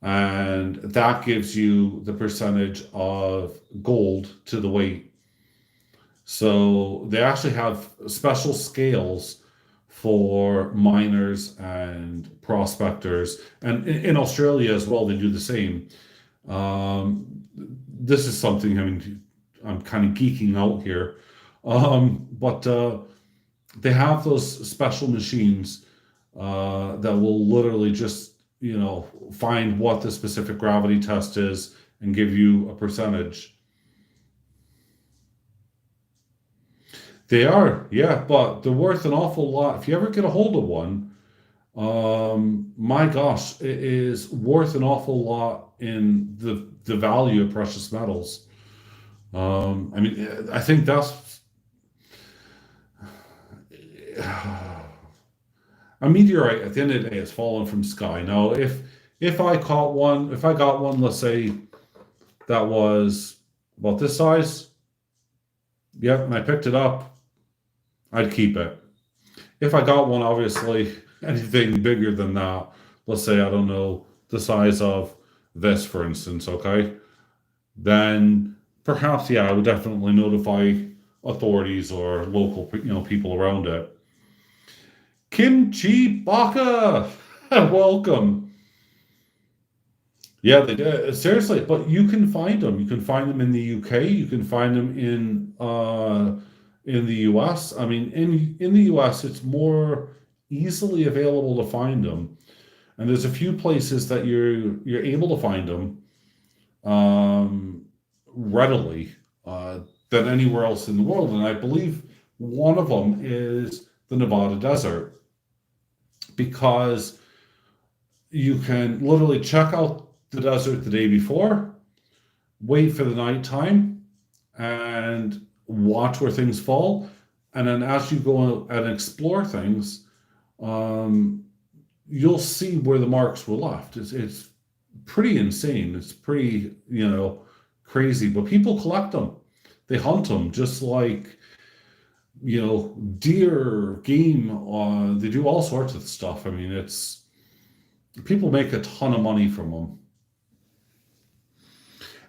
and that gives you the percentage of gold to the weight. So they actually have special scales for miners and prospectors, and in Australia as well, they do the same. This is something, I mean, I'm kind of geeking out here, but they have those special machines that will literally just, find what the specific gravity test is and give you a percentage. They are, yeah, but they're worth an awful lot. If you ever get a hold of one, my gosh, it is worth an awful lot in the value of precious metals. I mean, I think that's a meteorite at the end of the day is falling from sky. Now, if I caught one, if I got one, let's say that was about this size, yep, and I picked it up, I'd keep it. If I got one, obviously, anything bigger than that, let's say, I don't know, the size of this, for instance, okay, then perhaps, yeah, I would definitely notify authorities or local, people around it. Kimchi Baka, welcome. Yeah, they seriously, but you can find them. You can find them in the UK. You can find them in the US. I mean, in the US, it's more easily available to find them, and there's a few places that you're able to find them readily than anywhere else in the world. And I believe one of them is the Nevada desert, because you can literally check out the desert the day before, wait for the nighttime, and watch where things fall. And then as you go and explore things, you'll see where the marks were left. It's pretty insane. It's pretty, crazy. But people collect them. They hunt them just like, deer, game. They do all sorts of stuff. I mean, it's people make a ton of money from them.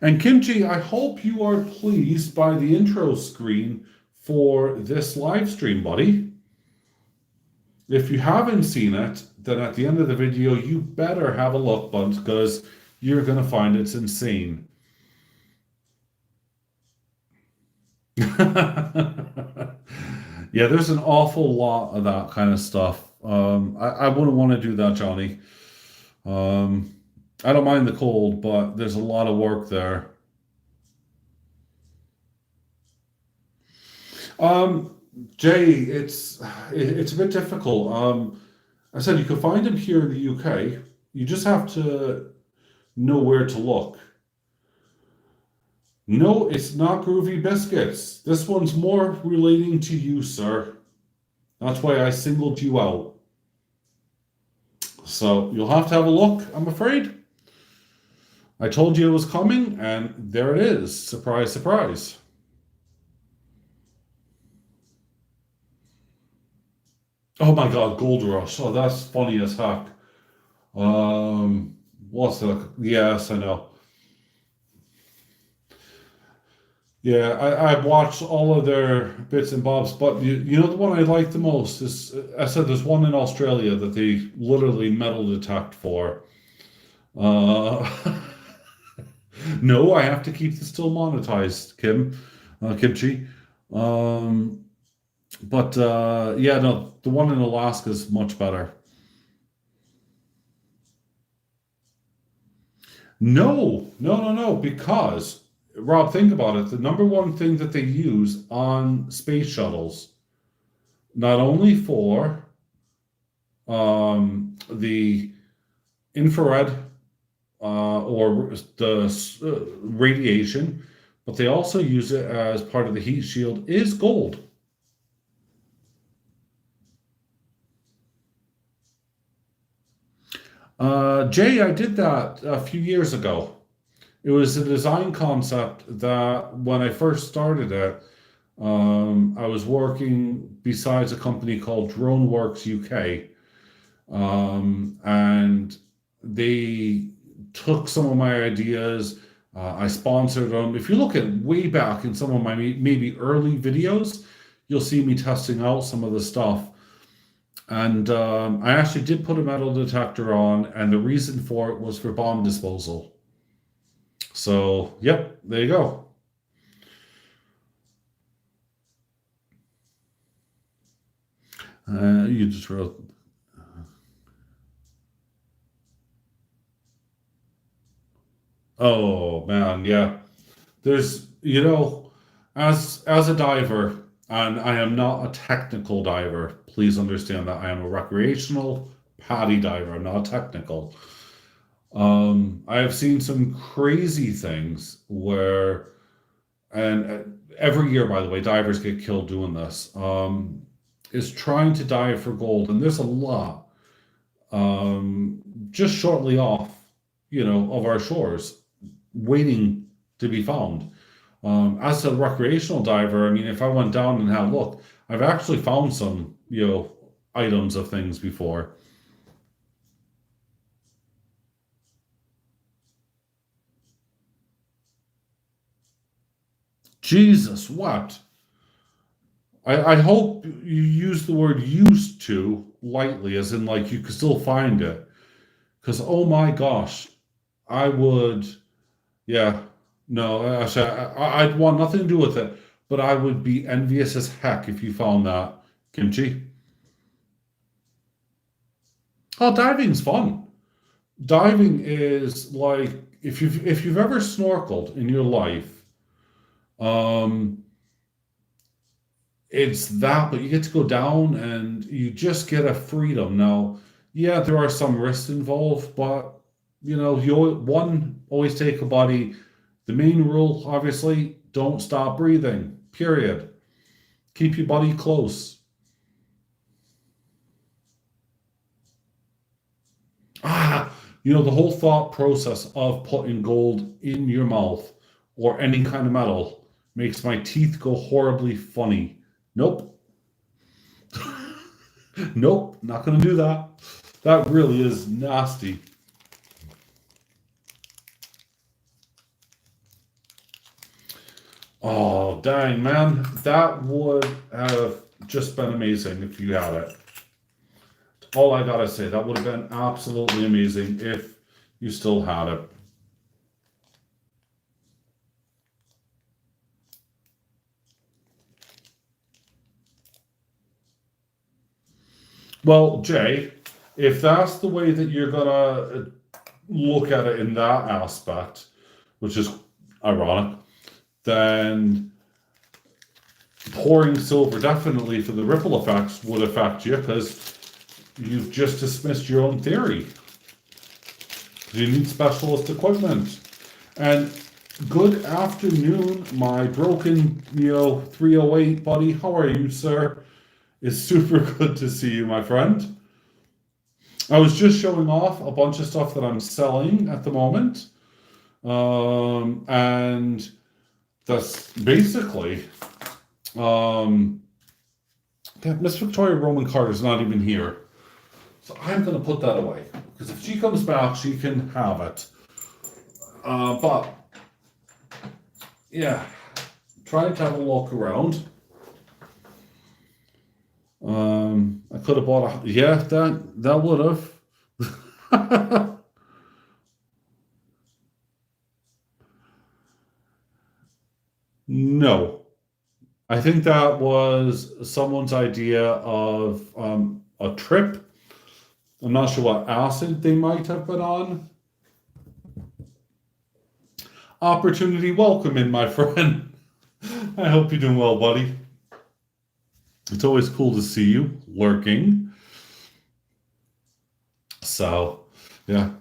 And Kimchi, I hope you are pleased by the intro screen for this live stream, buddy. If you haven't seen it, then at the end of the video, you better have a look, bud, because you're going to find it's insane. Yeah, there's an awful lot of that kind of stuff. I wouldn't want to do that, Johnny. I don't mind the cold, but there's a lot of work there. Um, Jay, it's a bit difficult. I said you can find them here in the UK. You just have to know where to look. No, it's not Groovy Biscuits. This one's more relating to you, sir. That's why I singled you out. So you'll have to have a look, I'm afraid. I told you it was coming, and there it is. Surprise, surprise. Oh my God, Gold Rush. Oh, that's funny as heck. What's that? Yes, I know. Yeah, I've watched all of their bits and bobs, but you know the one I like the most is, I said there's one in Australia that they literally metal detect for. Uh, no, I have to keep this still monetized, Kimchi. Um, but yeah, no, the one in Alaska is much better. No, no, no, no, because Rob, think about it. The number one thing that they use on space shuttles, not only for the infrared or the radiation, but they also use it as part of the heat shield, is gold. Jay, I did that a few years ago. It was a design concept that when I first started it, I was working besides a company called DroneWorks UK, and they took some of my ideas. I sponsored them. If you look at way back in some of my maybe early videos, you'll see me testing out some of the stuff. And I actually did put a metal detector on, and the reason for it was for bomb disposal. So, yep, there you go. You just wrote, oh man, yeah. There's, as a diver, and I am not a technical diver. Please understand that I am a recreational paddy diver. I'm not a technical. I have seen some crazy things where, and every year, by the way, divers get killed doing this. Is trying to dive for gold, and there's a lot just shortly off, of our shores, waiting to be found. As a recreational diver, I mean, if I went down and had a look, I've actually found some, items of things before. Jesus, what? I hope you use the word used to lightly, as in like you could still find it. Because, oh my gosh, I would, yeah, no, actually, I'd want nothing to do with it, but I would be envious as heck if you found that kimchi. Oh, diving's fun. Diving is like if you've ever snorkeled in your life, um, it's that, but you get to go down and you just get a freedom. Now, yeah, there are some risks involved, but one always take a body. The main rule, obviously, don't stop breathing. Period. Keep your body close. Ah, the whole thought process of putting gold in your mouth or any kind of metal makes my teeth go horribly funny. Nope. Nope, not gonna do that. That really is nasty. Oh, dang, man. That would have just been amazing if you had it. All I gotta say, that would have been absolutely amazing if you still had it. Well, Jay, if that's the way that you're gonna look at it in that aspect, which is ironic, then pouring silver definitely for the ripple effects would affect you because you've just dismissed your own theory. You need specialist equipment. And good afternoon, my broken, 308 buddy. How are you, sir? It's super good to see you, my friend. I was just showing off a bunch of stuff that I'm selling at the moment. And that's basically, Miss Victoria Roman Carter's not even here. So I'm going to put that away because if she comes back, she can have it. But yeah, trying to have a look around. I could have bought a, yeah, that would have. No, I think that was someone's idea of a trip. I'm not sure what acid they might have been on. Opportunity welcome in, my friend. I hope you're doing well, buddy. It's always cool to see you lurking. So, yeah,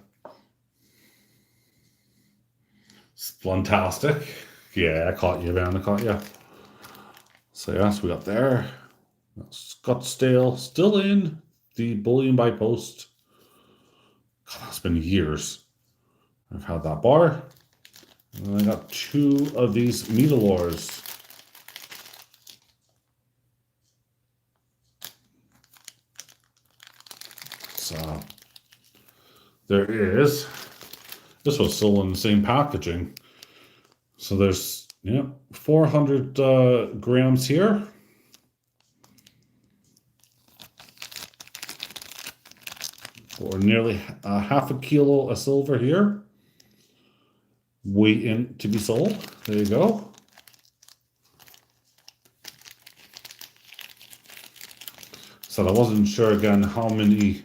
fantastic. Yeah, I caught you, man. I caught you. So, yes, we got there. Scottsdale still in the bullion by post. God, that's been years. I've had that bar. And I got 2 of these Meteors. So there is. This was still in the same packaging. So there's 400 grams here. Or nearly a half a kilo of silver here. Waiting to be sold. There you go. So I wasn't sure again how many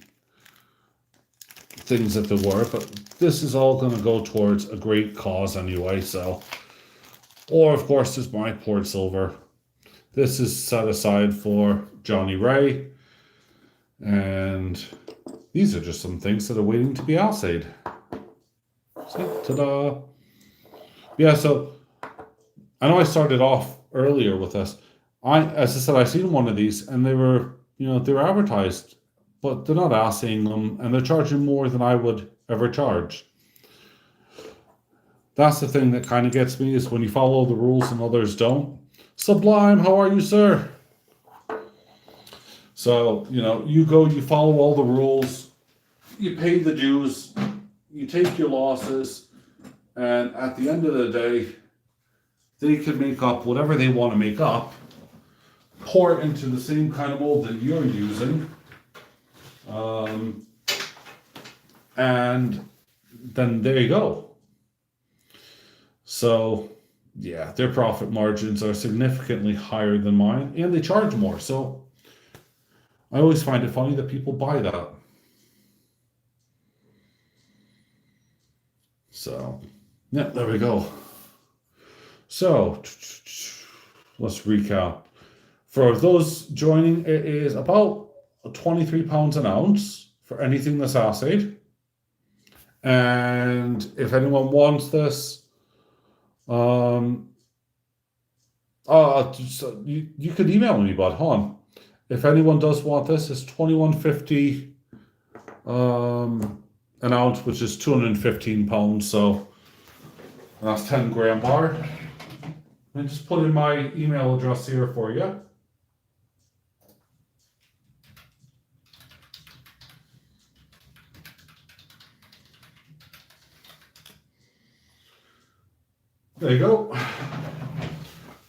things that there were, but this is all going to go towards a great cause anyway. So, or of course, there's my poured silver. This is set aside for Johnny Ray, and these are just some things that are waiting to be assayed. See, ta-da! Yeah, so I know I started off earlier with this. As I said, I seen one of these, and they were, they were advertised, but they're not assaying them, and they're charging more than I would ever charge. That's the thing that kind of gets me, is when you follow the rules and others don't. Sublime, how are you, sir? So, you go, you follow all the rules, you pay the dues, you take your losses, and at the end of the day, they can make up whatever they want to make up, pour it into the same kind of mold that you're using, and then there you go. So, yeah, their profit margins are significantly higher than mine, and they charge more. So, I always find it funny that people buy that. So, yeah, there we go. So, let's recap. For those joining, it is about 23 pounds an ounce for anything that's assayed. And if anyone wants this, you could email me, bud. Hold on. If anyone does want this, it's $21.50 an ounce, which is 215 pounds. So that's 10 gram bar. And just put in my email address here for you. There you go.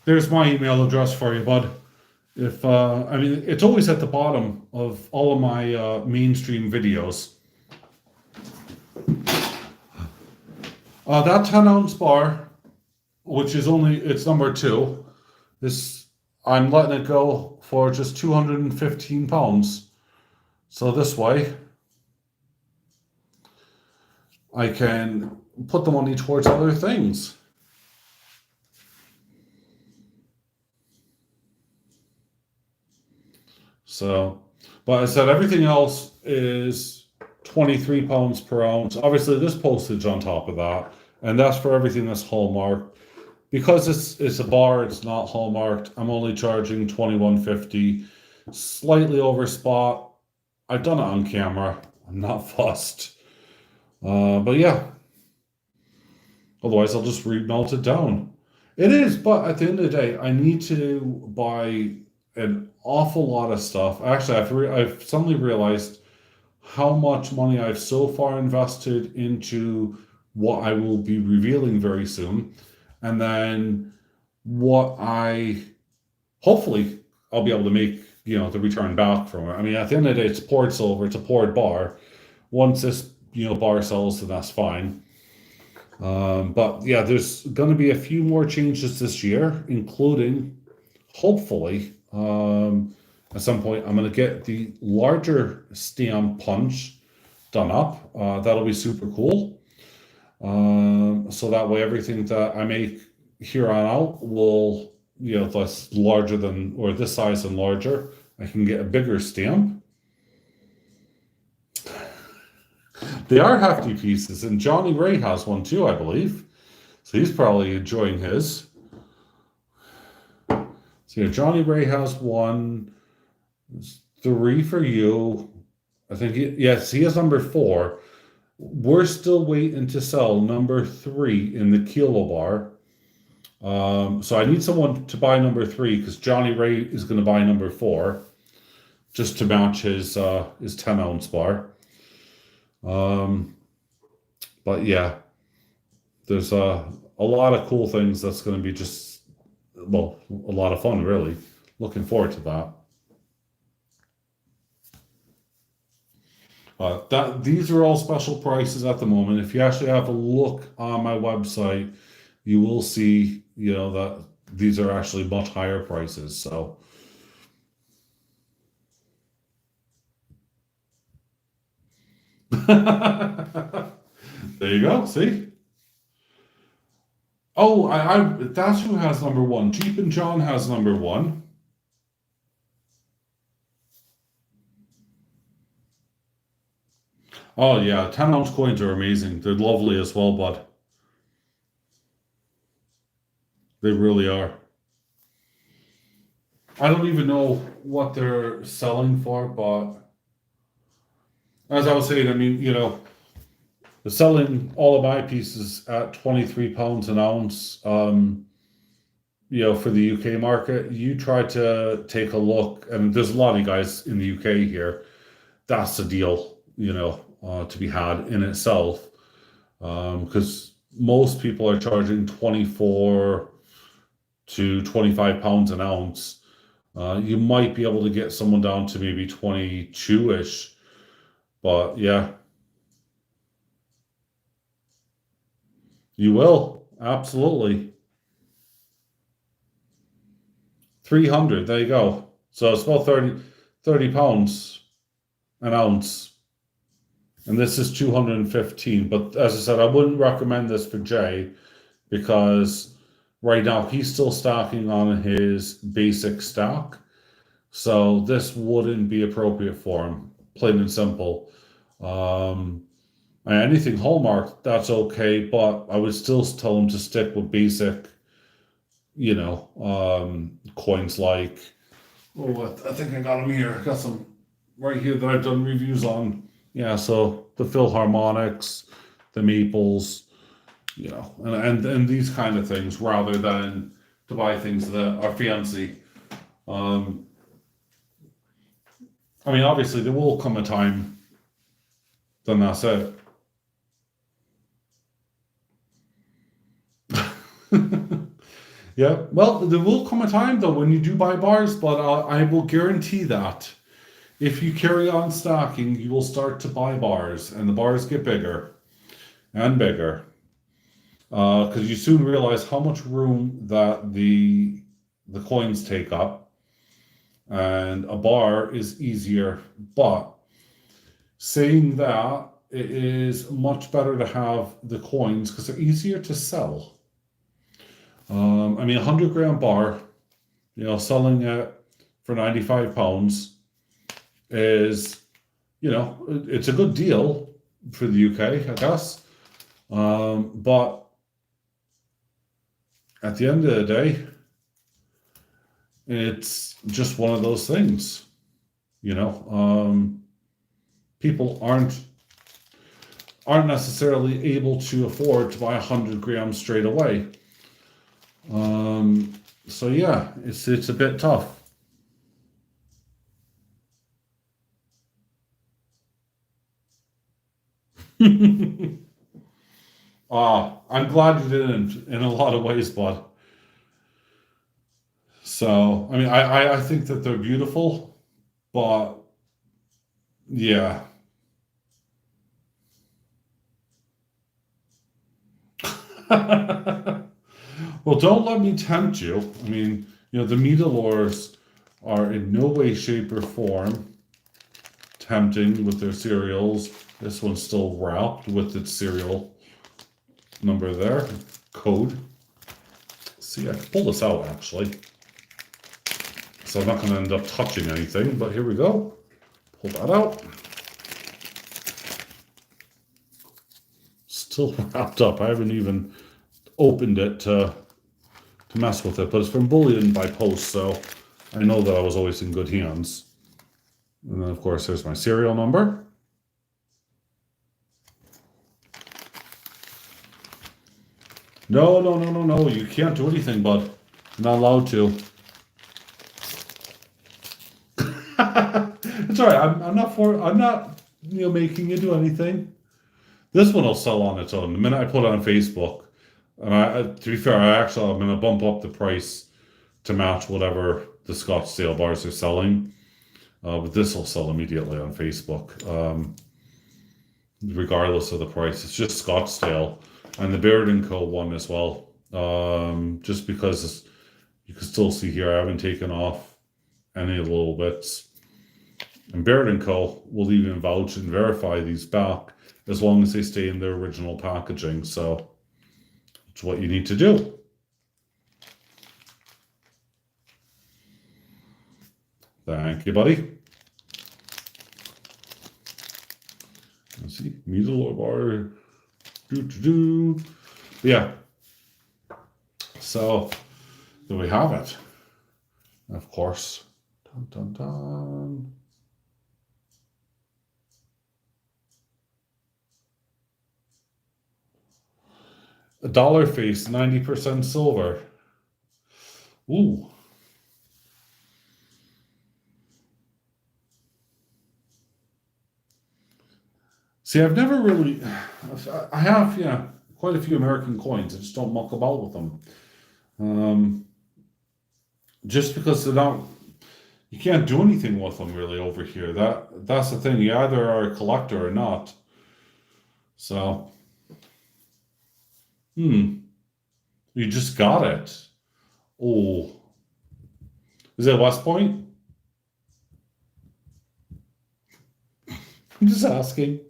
There's my email address for you, bud. If it's always at the bottom of all of my mainstream videos. That 10-ounce bar, which is it's number 2, I'm letting it go for just 215 pounds. So this way, I can put the money towards other things. So, but I said everything else is 23 pounds per ounce. Obviously, there's postage on top of that, and that's for everything that's hallmarked. Because it's a bar, it's not hallmarked. I'm only charging $21.50, slightly over spot. I've done it on camera. I'm not fussed. But yeah. Otherwise, I'll just remelt it down. It is, but at the end of the day, I need to buy an awful lot of stuff. Actually, I've suddenly realized how much money I've so far invested into what I will be revealing very soon, and then what hopefully I'll be able to make, the return back from it. I mean, at the end of the day, it's poured silver, it's a poured bar. Once this, bar sells, then that's fine. But yeah, there's going to be a few more changes this year, including, hopefully, at some point, I'm going to get the larger stamp punch done up. That'll be super cool. So that way, everything that I make here on out will, less larger than, or this size and larger. I can get a bigger stamp. They are hefty pieces, and Johnny Ray has one too, I believe. So he's probably enjoying his. So yeah, Johnny Ray has one. There's 3 for you. I think, yes, he has number 4. We're still waiting to sell number 3 in the kilobar. So I need someone to buy number 3 because Johnny Ray is going to buy number 4 just to match his 10-ounce bar. But yeah, there's a lot of cool things that's going to be just, well, a lot of fun, really. Looking forward to that. These are all special prices at the moment. If you actually have a look on my website, you will see, that these are actually much higher prices. So there you go. See? Oh, that's who has number 1. Jeep and John has number 1. Oh yeah, 10-ounce coins are amazing. They're lovely as well, but they really are. I don't even know what they're selling for, but as I was saying, I mean, they're selling all of my pieces at £23 an ounce. For the UK market, you try to take a look, and there's a lot of guys in the UK here. That's a deal, to be had in itself, because most people are charging 24 to £25 an ounce. You might be able to get someone down to maybe 22-ish, but yeah, you will. Absolutely. 300, there you go. So it's about 30 pounds an ounce. And this is 215. But as I said, I wouldn't recommend this for Jay because right now he's still stocking on his basic stock. So this wouldn't be appropriate for him, plain and simple. Anything Hallmark, that's okay, but I would still tell him to stick with basic, coins like, I think I got them here. I got some right here that I've done reviews on. Yeah, so the Philharmonics, the Maples, and these kind of things rather than to buy things that are fancy. Obviously there will come a time, then that's it. Yeah, well, there will come a time though when you do buy bars, but I will guarantee that if you carry on stocking, you will start to buy bars, and the bars get bigger and bigger, because you soon realize how much room that the coins take up, and a bar is easier. But saying that, it is much better to have the coins because they're easier to sell. A 100-gram bar, selling it for £95 is, it's a good deal for the UK, I guess. But at the end of the day, it's just one of those things, people aren't necessarily able to afford to buy 100 grams straight away. So yeah, it's a bit tough. I'm glad you didn't in a lot of ways, bud. So, I think that they're beautiful, but yeah. Well, don't let me tempt you. The Meadalores are in no way, shape, or form tempting with their cereals. This one's still wrapped with its serial number there, code. See, I can pull this out actually. So I'm not going to end up touching anything, but here we go. Pull that out. Still wrapped up. I haven't even opened it to mess with it, but it's from Bullion by post, so I know that I was always in good hands. And then, of course, there's my serial number. No. You can't do anything, bud. You're not allowed to. It's all right. I'm not making you do anything. This one will sell on its own. The minute I put it on Facebook, and to be fair, I'm going to bump up the price to match whatever the Scottsdale bars are selling. But this will sell immediately on Facebook, regardless of the price. It's just Scottsdale and the Baird & Co. one as well. Just because you can still see here, I haven't taken off any of the little bits. And Baird & Co. will even vouch and verify these back as long as they stay in their original packaging. So it's what you need to do. Thank you, buddy. Let's see. Measle bar. Yeah. So there we have it. Of course. Dun, dun, dun. A dollar face, 90% silver. Ooh. See, I've never really, I have, quite a few American coins. I just don't muck about with them. Just because they're not, you can't do anything with them really over here. That's the thing. You either are a collector or not. So, you just got it. Oh, is it West Point? I'm just asking.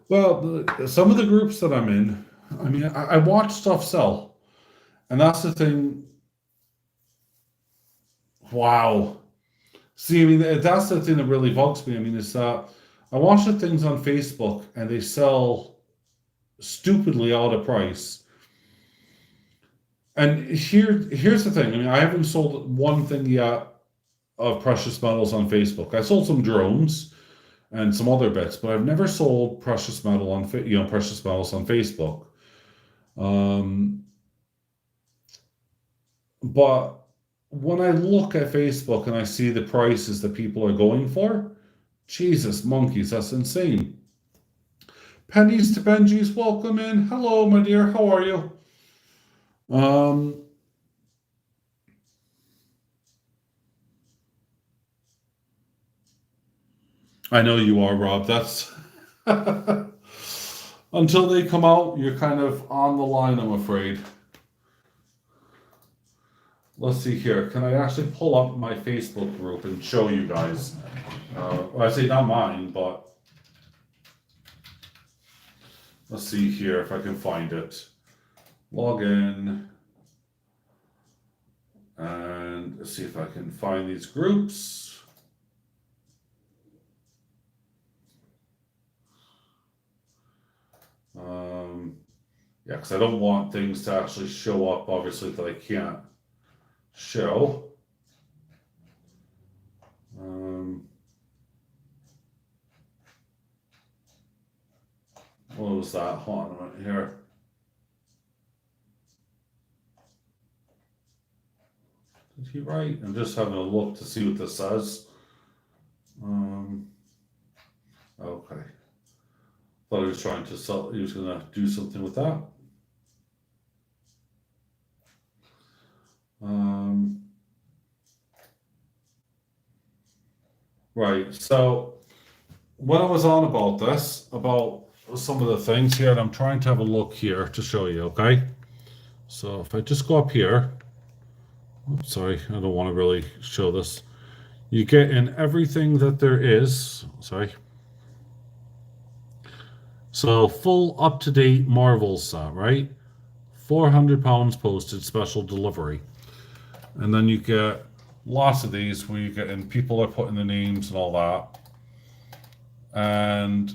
Well, some of the groups that I'm in, I mean, I watch stuff sell. And that's the thing. Wow. See, I mean, that's the thing that really bugs me. I mean, it's that I watch the things on Facebook and they sell stupidly out of price. And here's the thing. I mean, I haven't sold one thing yet of precious metals on Facebook. I sold some drones and some other bits, but I've never sold precious metal on precious metals on Facebook. But when I look at Facebook and I see the prices that people are going for, Jesus monkeys, that's insane. Pennies to Benji's, welcome in. Hello, my dear. How are you? I know you are, Rob. That's until they come out, you're kind of on the line, I'm afraid. Let's see here. Can I actually pull up my Facebook group and show you guys? Well, I say not mine, but let's see here if I can find it. Log in and let's see if I can find these groups. Yeah, because I don't want things to actually show up, obviously, that I can't show. What was that? Hold on a minute here. Did he write? I'm just having a look to see what this says. Okay. Thought he was trying to sell, he was going to do something with that. Right, so when I was on about this, about some of the things here, and I'm trying to have a look here to show you, okay? So if I just go up here, oops, sorry, I don't want to really show this. You get in everything that there is, sorry. So full up-to-date Marvels set, right? £400 postage special delivery. And then you get lots of these where you get in, people are putting the names and all that. And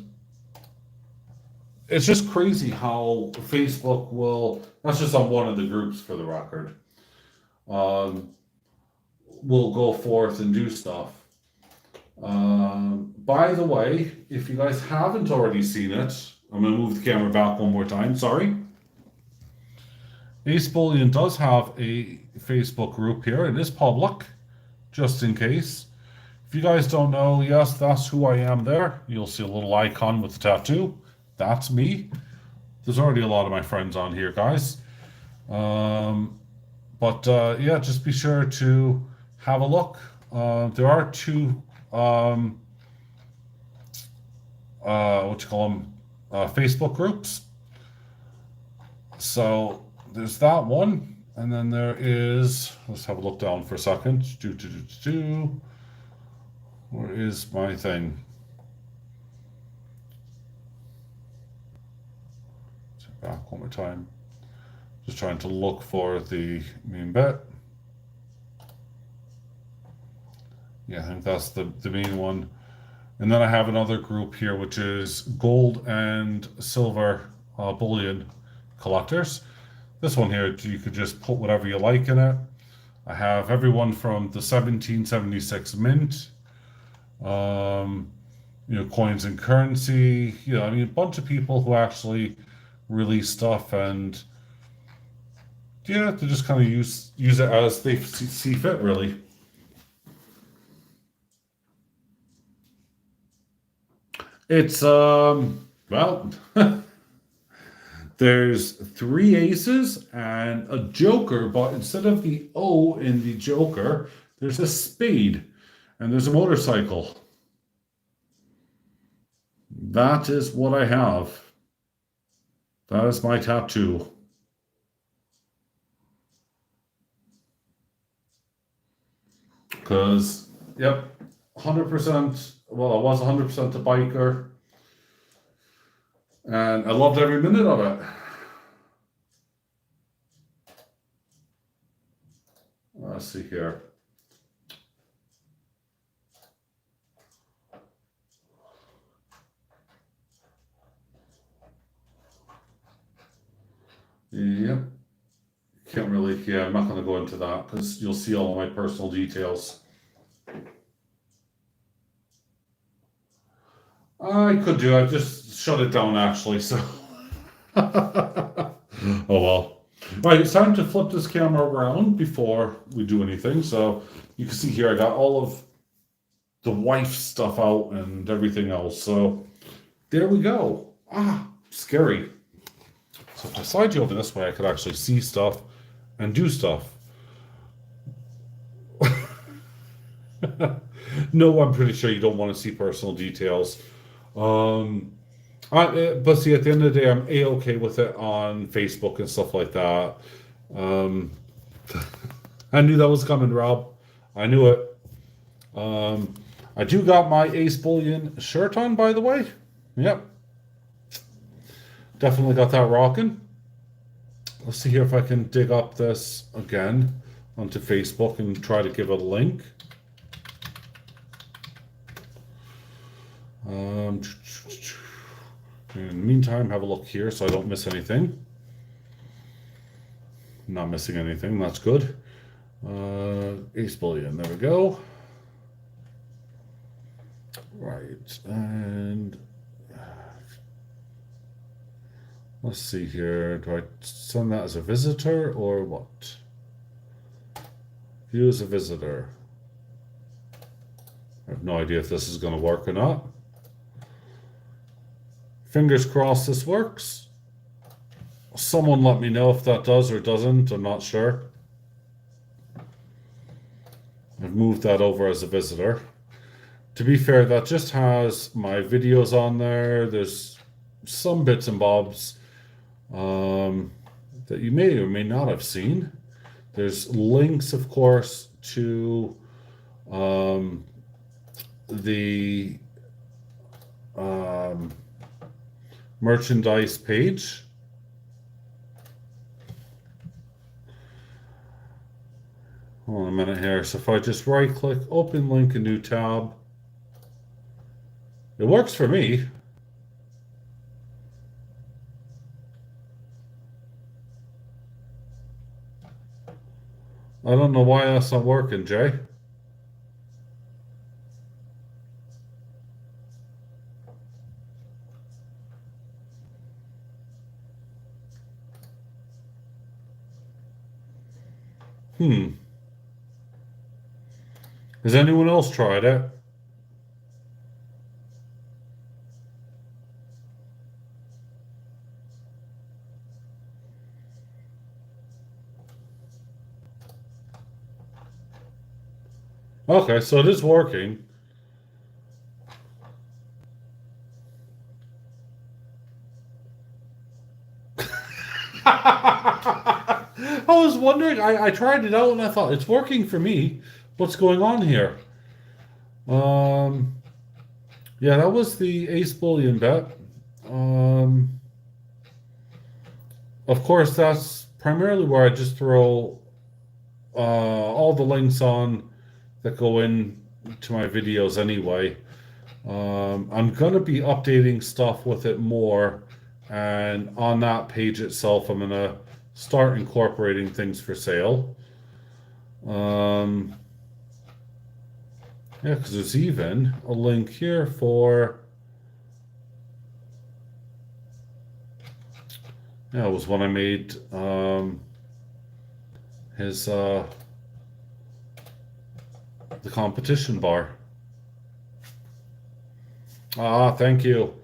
it's just crazy how Facebook will, that's just on one of the groups for the record. um, will go forth and do stuff. By the way, if you guys haven't already seen it, I'm going to move the camera back one more time. Sorry. AceBullion does have a Facebook group here. It is public, just in case. If you guys don't know, yes, that's who I am there. You'll see a little icon with the tattoo. That's me. There's already a lot of my friends on here, guys. Yeah, just be sure to have a look. There are two, what you call them, Facebook groups. So there's that one, and then there is. Let's have a look down for a second. Where is my thing? Back one more time. Just trying to look for the main bit. Yeah, I think that's the main one. And then I have another group here, which is gold and silver bullion collectors. This one here, you could just put whatever you like in it. I have everyone from the 1776 mint, coins and currency. I mean, a bunch of people who actually release stuff, and yeah, to just kind of use it as they see fit, really. It's well, there's 3 aces and a joker, but instead of the O in the joker, there's a spade and there's a motorcycle. That is what I have. That is my tattoo. Because, yep, 100%. Well, I was 100% a biker, and I loved every minute of it. Let's see here. Yep. Can't really, yeah, I'm not going to go into that because you'll see all of my personal details. I could do, I just shut it down actually, so. Oh well. All right, it's time to flip this camera around before we do anything. So you can see here I got all of the wife stuff out and everything else. So there we go. Scary. So if I slide you over this way, I could actually see stuff and do stuff. No, I'm pretty sure you don't want to see personal details. But see, at the end of the day, I'm A-okay with it on Facebook and stuff like that. I knew that was coming, Rob. I knew it. I do got my AceBullion shirt on, by the way. Yep. Definitely got that rocking. Let's see here if I can dig up this again onto Facebook and try to give it a link. In the meantime, have a look here so I don't miss anything. Not missing anything, that's good. AceBullion, there we go. Right, and let's see here. Do I send that as a visitor or what? View as a visitor. I have no idea if this is going to work or not. Fingers crossed this works. Someone let me know if that does or doesn't. I'm not sure. I've moved that over as a visitor. To be fair, that just has my videos on there. There's some bits and bobs that you may or may not have seen. There's links, of course, to the merchandise page. Hold on a minute here. So if I just right click, open link, a new tab, it works for me. I don't know why that's not working, Jay. Hmm. Has anyone else tried it? Okay, so it is working. I was wondering, I tried it out and I thought it's working for me. What's going on here? Um, yeah, that was the AceBullion bet. Um, of course, that's primarily where I just throw all the links on that go in to my videos anyway. I'm gonna be updating stuff with it more, and on that page itself, I'm gonna start incorporating things for sale. Um, yeah, because there's even a link here for, yeah, it was when I made his the competition bar. Ah, thank you.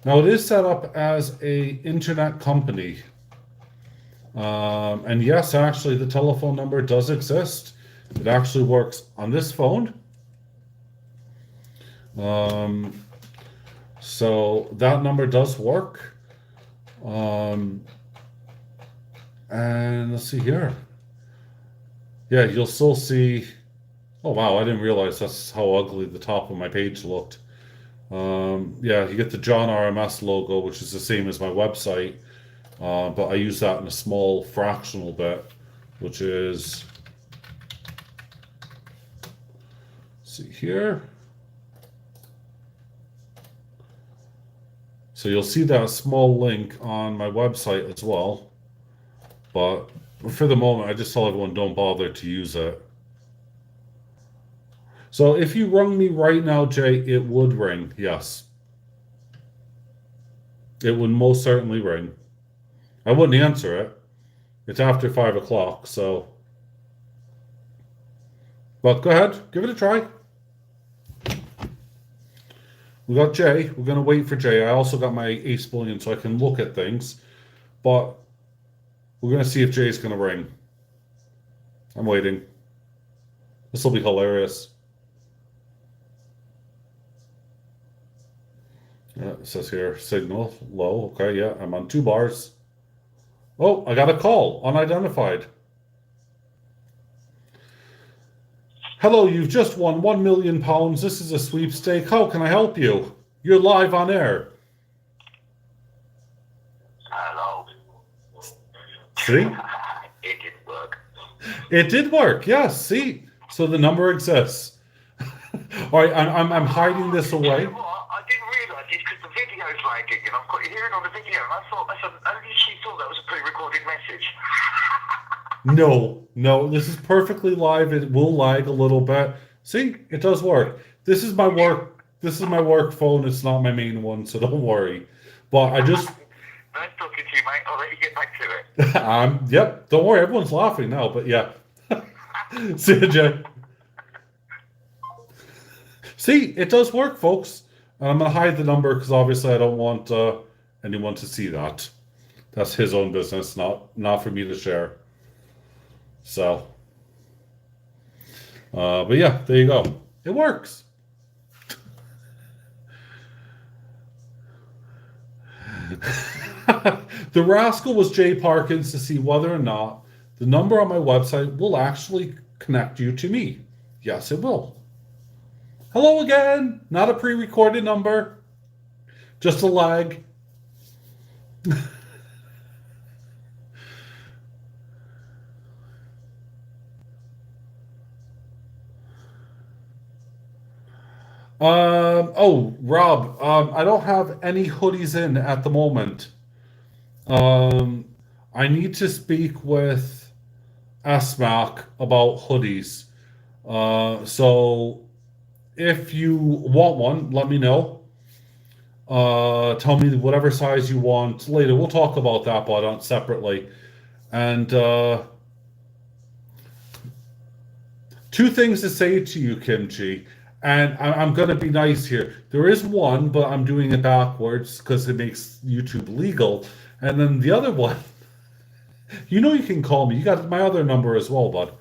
Now it is set up as a internet company. And yes, actually, the telephone number does exist. It actually works on this phone. Um, so that number does work. Um, and let's see here. Yeah, you'll still see. Oh, wow, I didn't realize that's how ugly the top of my page looked. Yeah, you get the John RMS logo, which is the same as my website. But I use that in a small fractional bit, which is, see here. So you'll see that small link on my website as well. But for the moment, I just tell everyone don't bother to use it. So if you rung me right now, Jay, it would ring. Yes, it would most certainly ring. I wouldn't answer it. It's after 5 o'clock, so. But go ahead, give it a try. We got Jay. We're gonna wait for Jay. I also got my AceBullion so I can look at things, but we're gonna see if Jay's gonna ring. I'm waiting. This will be hilarious. It says here signal low. Okay, yeah, I'm on 2 bars. Oh, I got a call, unidentified. Hello, you've just won £1 million. This is a sweepstake. How can I help you? You're live on air. Hello. See? It did work. It did work. Yes. See? So the number exists. All right, I'm hiding this away. You know what? I didn't realise it because the video's lagging and I've got you hearing on the video and I said, only she thought that was a pre-recorded message. No, this is perfectly live. It will lag a little bit. See, it does work. This is my work. This is my work phone. It's not my main one, so don't worry. But I just, Nice talking to you, mate. I'll let you get back to it. yep. Don't worry. Everyone's laughing now. But yeah. See you, Jay. See, it does work, folks. And I'm gonna hide the number because obviously I don't want anyone to see that. That's his own business, not for me to share. So, but yeah, there you go. It works. The rascal was Jay Parkins to see whether or not the number on my website will actually connect you to me. Yes, it will. Hello again. Not a pre-recorded number, just a lag. Oh, Rob, I don't have any hoodies in at the moment. Um, I need to speak with SMAC about hoodies. So if you want one, let me know. Tell me whatever size you want later. We'll talk about that, but on separately. And two things to say to you, Kimchi. And I'm going to be nice here. There is one, but I'm doing it backwards because it makes YouTube legal. And then the other one, you know, you can call me. You got my other number as well, bud.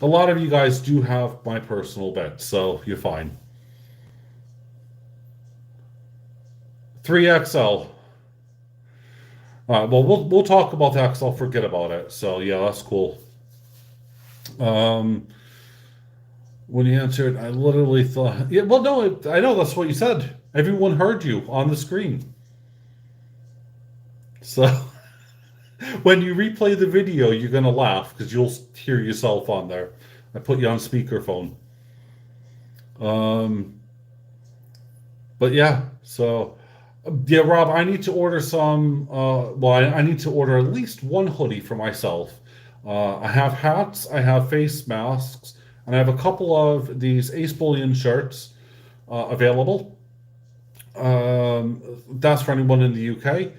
A lot of you guys do have my personal bet, so you're fine. 3XL. All right, well, we'll talk about that because I'll forget about it. So yeah, that's cool. Um, when you answered, I literally thought, yeah, well, no, I know that's what you said. Everyone heard you on the screen. So when you replay the video, you're gonna laugh because you'll hear yourself on there. I put you on speakerphone. Um, but yeah, so yeah, Rob, I need to order some. Well, I need to order at least one hoodie for myself. I have hats, I have face masks, and I have a couple of these AceBullion shirts available. That's for anyone in the UK.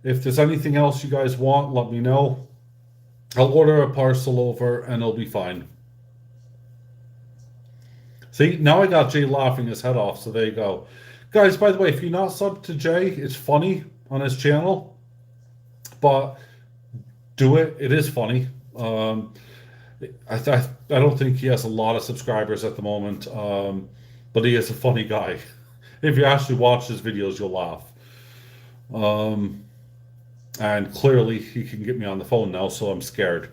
If there's anything else you guys want, let me know. I'll order a parcel over and it'll be fine. See, now I got Jay laughing his head off, so there you go. Guys, by the way, if you're not subbed to Jay, it's funny on his channel, but do it. It is funny. I don't think he has a lot of subscribers at the moment, but he is a funny guy. If you actually watch his videos, you'll laugh. Um, and clearly, he can get me on the phone now, so I'm scared.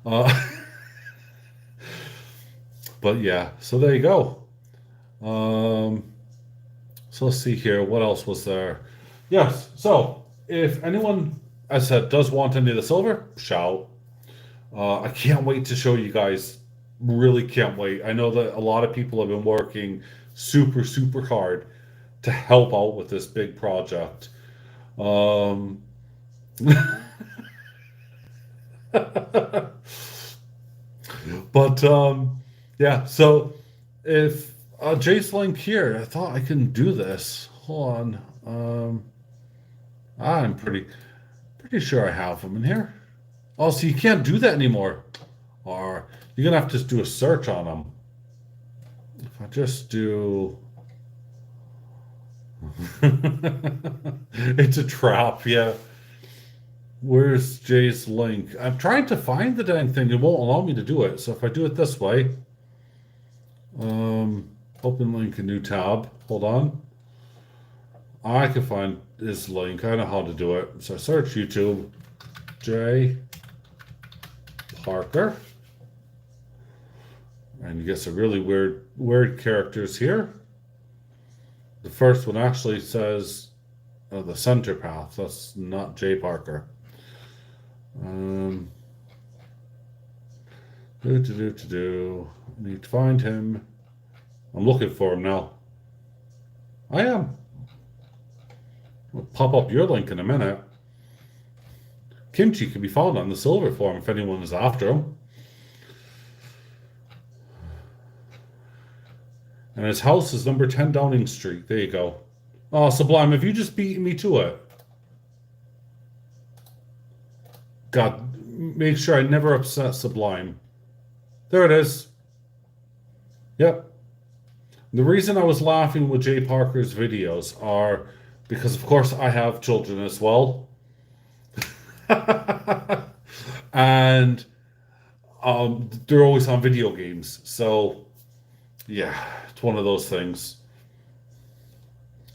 Uh, but yeah, so there you go. Um, so let's see here. What else was there? Yes. So if anyone, as I said, does want any of the silver, shout. I can't wait to show you guys. Really can't wait. I know that a lot of people have been working super, super hard to help out with this big project. Um, but yeah, so if Jay's link here, I thought I can do this. Hold on. I'm pretty sure I have them in here. Oh, so you can't do that anymore. Or you're gonna have to do a search on them. If I just do it's a trap, yeah. Where's Jay's link? I'm trying to find the dang thing. It won't allow me to do it. So if I do it this way, open link, a new tab. Hold on. I can find his link. I know how to do it. So I search YouTube, Jay Parker, and you get some really weird characters here. The first one actually says the center path. That's not Jay Parker. Need to find him. I'm looking for him now. I am. I'll pop up your link in a minute. Kimchi can be found on the silver form if anyone is after him. And his house is number 10 Downing Street. There you go. Oh, Sublime, have you just beaten me to it? God, make sure I never upset Sublime. There it is. Yep. The reason I was laughing with Jay Parker's videos are because, of course, I have children as well. And they're always on video games. So, yeah, it's one of those things.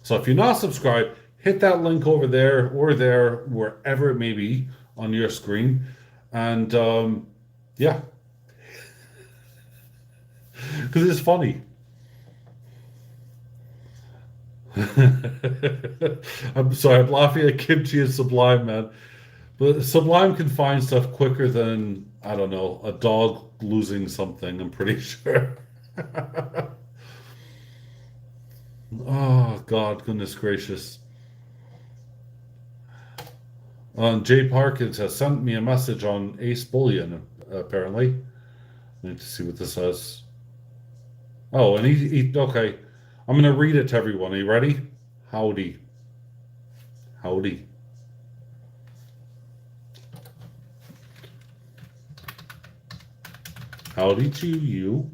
So if you're not subscribed, hit that link over there or there, wherever it may be on your screen. And yeah, because it's funny. I'm sorry, I'm laughing at Kimchi and Sublime, man. But Sublime can find stuff quicker than, I don't know, a dog losing something, I'm pretty sure. Oh, God, goodness gracious. Jay Parkins has sent me a message on AceBullion. apparently. I need to see what this says. Oh, and he okay. I'm gonna read it to everyone. Are you ready? Howdy. Howdy. Howdy to you.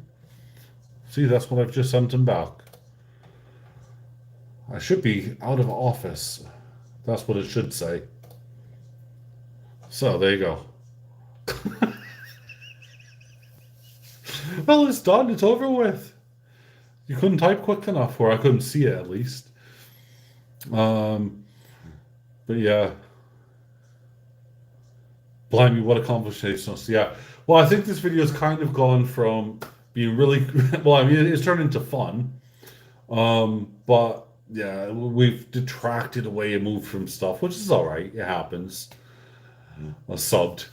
See, that's what I've just sent him back. I should be out of office. That's what it should say. So there you go. Well, it's done. It's over with. You couldn't type quick enough, or I couldn't see it at least. Um, but yeah, blimey, what a conversation! So yeah, well, I think this video has kind of gone from being really well. I mean, it's turned into fun. But yeah, we've detracted away and moved from stuff, which is all right. It happens. I subbed.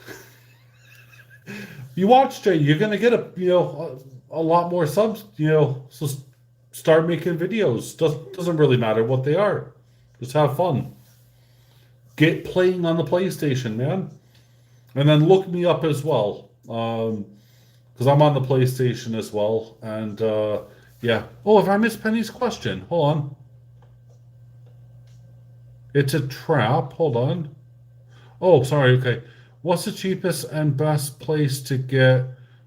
You watch, Jay. You're gonna get a lot more subs. So start making videos. Doesn't really matter what they are. Just have fun. Get playing on the PlayStation, man. And then look me up as well. Because I'm on the PlayStation as well. And yeah. Oh, if I missed Penny's question, hold on. It's a trap. Hold on. Oh, sorry. Okay. What's the cheapest and best place to get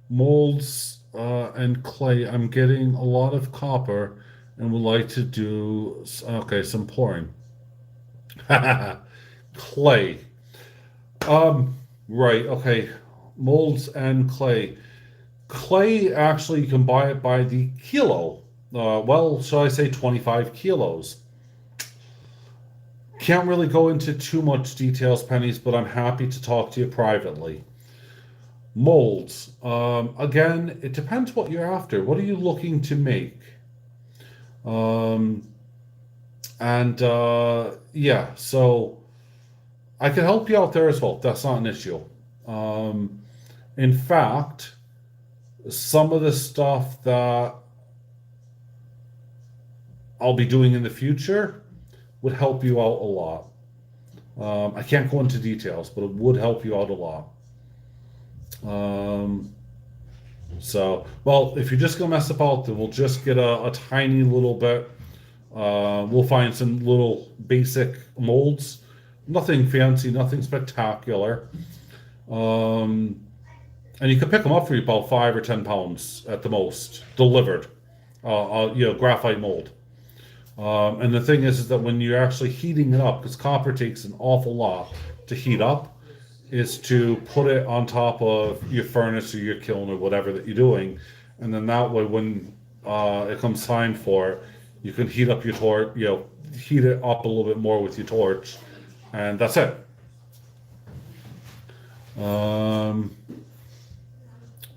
molds and clay? I'm getting a lot of copper and would like to do some pouring. Clay. Right. Okay. Molds and clay. Clay, actually, you can buy it by the kilo. Well, shall I say 25 kilos? Can't really go into too much details, Pennies, but I'm happy to talk to you privately. Molds. Again, it depends what you're after. What are you looking to make? Yeah, so I can help you out there as well. That's not an issue. In fact, some of the stuff that I'll be doing in the future would help you out a lot. I can't go into details, but it would help you out a lot. Well, if you're just gonna mess about, then we'll just get a tiny little bit. We'll find some little basic molds, nothing fancy, nothing spectacular. And you can pick them up for about 5 or 10 pounds at the most, delivered. Graphite mold. And the thing is that when you're actually heating it up, because copper takes an awful lot to heat up, is to put it on top of your furnace or your kiln or whatever that you're doing, and then that way, when it comes time for it, you can heat up your torch. Heat it up a little bit more with your torch, and that's it.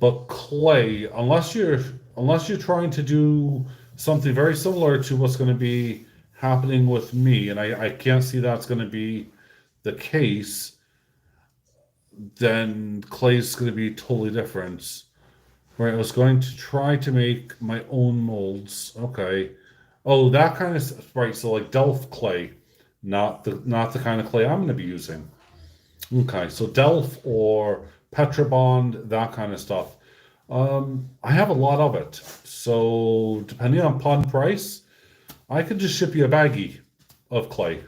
But clay, unless you're trying to do something very similar to what's going to be happening with me, and I can't see that's going to be the case, then clay's going to be totally different. Right, I was going to try to make my own molds. Okay. Oh, that kind of right. So like Delft clay, not the kind of clay I'm going to be using. Okay, so Delft or Petrobond, that kind of stuff. I have a lot of it. So depending upon price, I could just ship you a baggie of clay.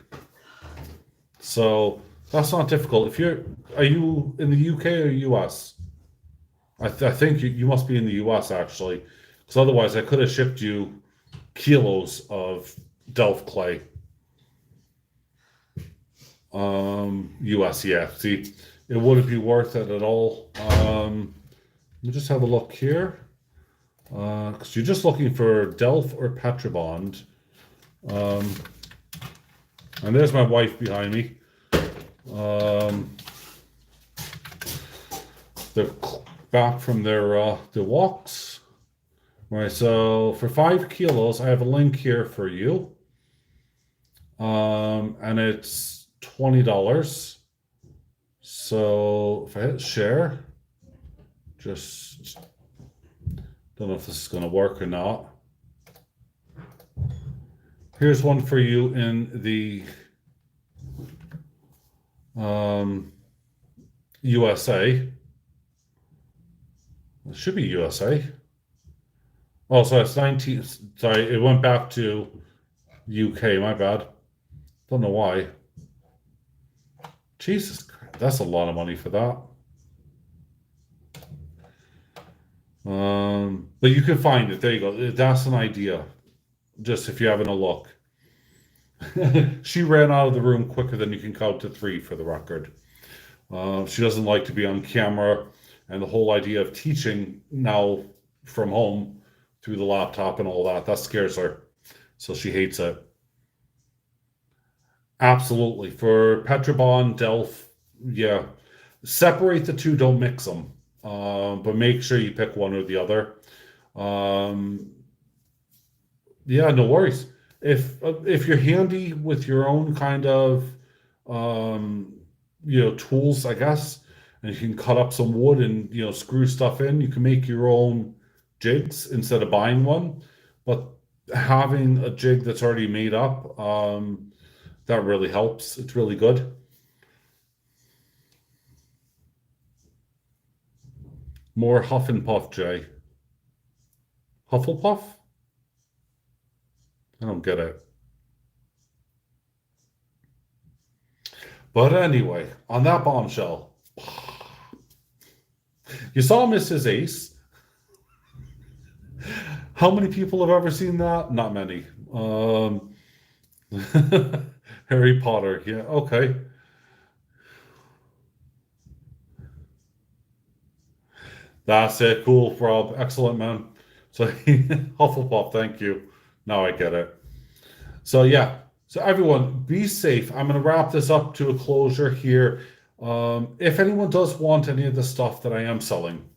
So that's not difficult. Are you in the UK or US? I think you must be in the US actually, because otherwise I could have shipped you kilos of Delft clay. US, yeah. See, it wouldn't be worth it at all. Let me just have a look here. Because you're just looking for Delft or Petrobond. And there's my wife behind me. They're back from their walks. Right, so for 5 kilos, I have a link here for you. And it's $20. So if I hit share, just don't know if this is going to work or not. Here's one for you in the USA. It should be USA. Oh, so it's 19. Sorry, it went back to UK. My bad. Don't know why. Jesus Christ, that's a lot of money for that. But you can find it. There you go. That's an idea. Just if you're having a look. She ran out of the room quicker than you can count to three, for the record. She doesn't like to be on camera, and the whole idea of teaching now from home through the laptop and all that scares her. So she hates it. Absolutely. For Petrobon, Delph, yeah. Separate the two, don't mix them. But make sure you pick one or the other. Um, yeah, no worries. If you're handy with your own kind of um, tools, I guess, and you can cut up some wood and screw stuff in, you can make your own jigs instead of buying one. But having a jig that's already made up, that really helps. It's really good. More Huff and Puff, Jay. Hufflepuff? I don't get it. But anyway, on that bombshell, you saw Mrs. Ace. How many people have ever seen that? Not many. Harry Potter. Yeah, okay. That's it. Cool, Rob. Excellent, man. So, Hufflepuff, thank you. Now I get it. So, yeah. So, everyone, be safe. I'm going to wrap this up to a closure here. If anyone does want any of the stuff that I am selling,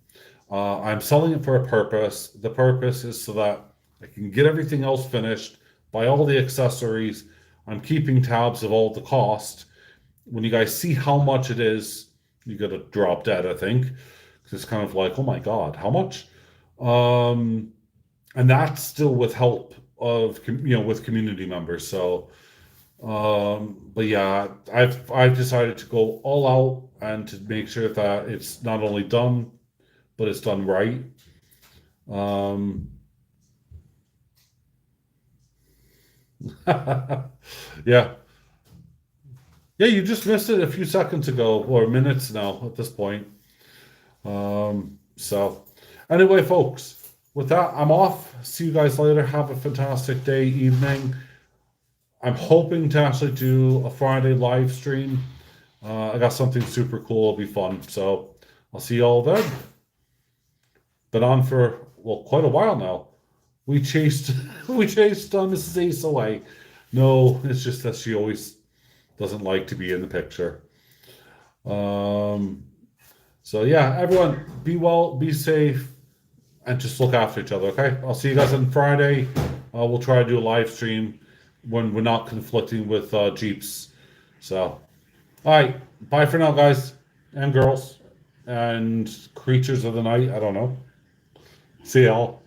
I'm selling it for a purpose. The purpose is so that I can get everything else finished, buy all the accessories. I'm keeping tabs of all the cost. When you guys see how much it is, you got to drop dead, I think. 'Cause it's kind of like, oh my God, how much? Um, and that's still with help of with community members. So, but yeah, I've decided to go all out and to make sure that it's not only done, but it's done right. Um, yeah, yeah, you just missed it a few seconds ago, or minutes now at this point. So anyway, folks, with that, I'm off. See you guys later. Have a fantastic day, evening. I'm hoping to actually do a Friday live stream. I got something super cool. It'll be fun. So I'll see you all then. Been on for, well, quite a while now. We chased Mrs. Ace away. No, it's just that she always doesn't like to be in the picture. Um, so yeah, everyone, be well, be safe, and just look after each other. Okay, I'll see you guys on Friday. We'll try to do a live stream when we're not conflicting with Jeeps. So, all right, bye for now, guys and girls and creatures of the night. I don't know. See y'all.